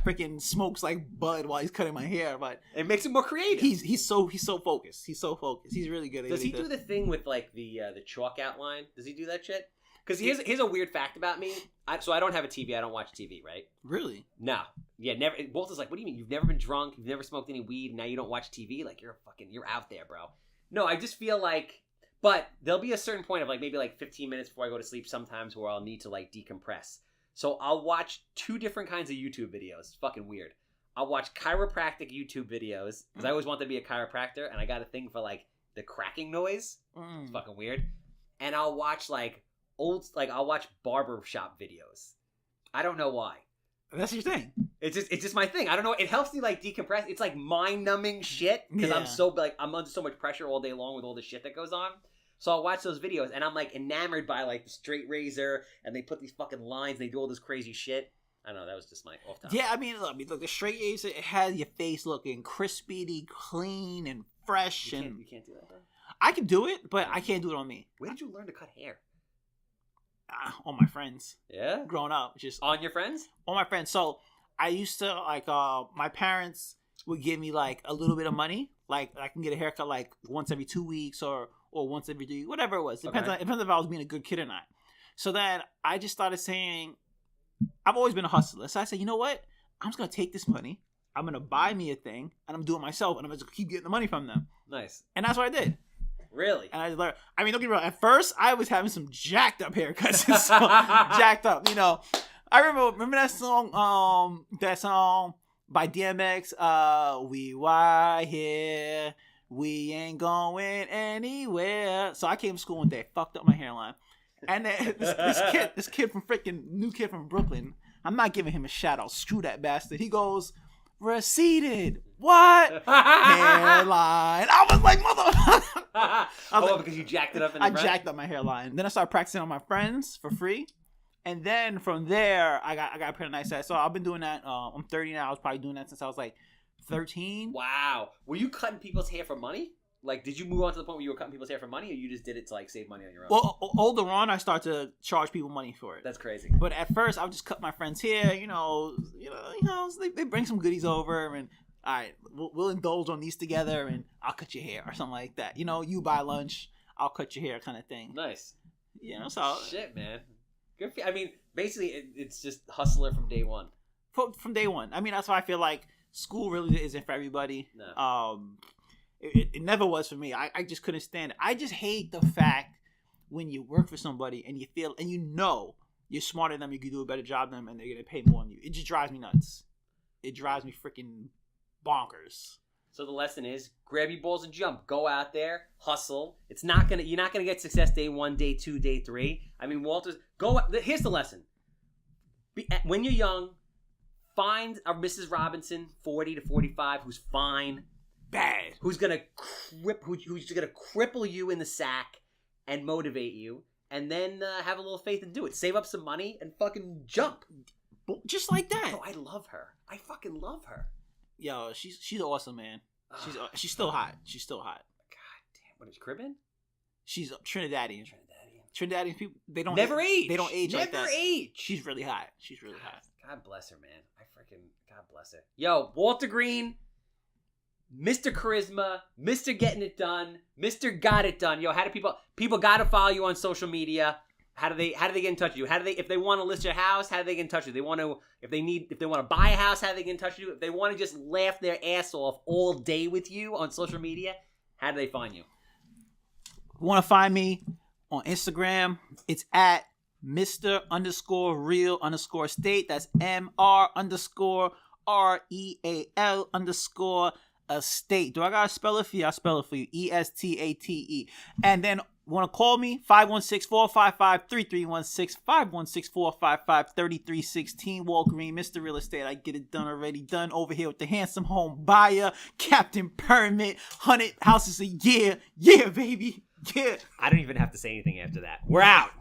Freaking smokes like bud while he's cutting my hair, but it makes him more creative. He's so focused. He's so focused. He's really good at it. Does he do the thing with like the chalk outline? Does he do that shit? Because here's a weird fact about me. So I don't have a TV. I don't watch TV, right? Really? No. Yeah, never. Walter's like, what do you mean? You've never been drunk? You've never smoked any weed? And now you don't watch TV? Like, you're out there, bro. No, I just feel like... But there'll be a certain point of like maybe like 15 minutes before I go to sleep sometimes where I'll need to like decompress. So I'll watch two different kinds of YouTube videos. It's fucking weird. I'll watch chiropractic YouTube videos because I always wanted to be a chiropractor, and I got a thing for like the cracking noise. It's fucking weird. And I'll watch I'll watch barbershop videos. I don't know why. That's your thing. It's just my thing. I don't know. It helps me like decompress. It's like mind numbing shit because I'm under so much pressure all day long with all the shit that goes on. So I'll watch those videos and I'm like enamored by like the straight razor and they put these fucking lines. They do all this crazy shit. I don't know. That was just my off topic. Yeah, I mean, look, the straight razor, it has your face looking crispy, clean, and fresh. You can't do that, though? I can do it, but I can't do it on me. Where did you learn to cut hair? On my friends. Yeah? Growing up. Just on your friends? On my friends. So I used to, like, my parents would give me, like, a little bit of money. Like, I can get a haircut, like, once every 2 weeks or once every 3 weeks, whatever it was. Depends on if I was being a good kid or not. So then I just started saying, I've always been a hustler. So I said, you know what? I'm just going to take this money. I'm going to buy me a thing, and I'm doing it myself, and I'm just keep getting the money from them. Nice. And that's what I did. Really? And I learned. I mean, don't get me wrong. At first, I was having some jacked up haircuts. So, jacked up, you know. I remember that song by DMX. We were here. We ain't going anywhere. So I came to school one day, fucked up my hairline, and then this kid from new kid from Brooklyn. I'm not giving him a shout out. Screw that bastard. He goes, receded. What? Hairline. I was like, mother. Because you jacked it up in the front? Jacked up my hairline. Then I started practicing on my friends for free. And then from there, I got a pretty nice set. So I've been doing that. I'm 30 now. I was probably doing that since I was like 13. Wow. Were you cutting people's hair for money? Like, did you move on to the point where you were cutting people's hair for money, or you just did it to like save money on your own? Well, older on, I started to charge people money for it. That's crazy. But at first, I would just cut my friends' hair. You know, they bring some goodies over, and all right, we'll indulge on these together, and I'll cut your hair or something like that. You know, you buy lunch, I'll cut your hair, kind of thing. Nice. You know, so shit, man. Good. I mean, basically, it's just hustler from day one. From day one. I mean, that's why I feel like school really isn't for everybody. No. It never was for me. I just couldn't stand it. I just hate the fact when you work for somebody and you feel and you know you're smarter than them, you can do a better job than them, and they're gonna pay more than you. It just drives me nuts. It drives me freaking bonkers. So the lesson is grab your balls and jump. Go out there, hustle. You're not gonna get success day 1, day 2, day 3. I mean, here's the lesson. When you're young, find a Mrs. Robinson, 40 to 45, who's fine. Bad. Who's gonna cripple you in the sack and motivate you, and then have a little faith and do it. Save up some money and fucking jump. Just like that. Oh, I love her. I fucking love her. Yo, she's awesome, man. She's still hot. She's still hot. God damn, what is she, Caribbean? She's Trinidadian. Trinidadian people, they don't age. They don't age like that. Never age. She's really hot. She's really hot. God bless her, man. God bless her. Yo, Walter Greene. Mr. Charisma, Mr. Getting It Done, Mr. Got It Done. Yo, how do people gotta follow you on social media? How do they get in touch with you? If they want to list your house, how do they get in touch with you? If they want to buy a house, how do they get in touch with you? If they want to just laugh their ass off all day with you on social media, how do they find you? Want to find me on Instagram? It's at Mr_real_state. That's MR_REAL_estate. Do I gotta spell it for you? I'll spell it for you. ESTATE. And then want to call me? 516-455-3316. 516-455-3316. Walt Greene, Mr. Real Estate. I get it done already. Done over here with the handsome home buyer, Captain Permit, 100 houses a year. Yeah, baby. Yeah. I don't even have to say anything after that. We're out.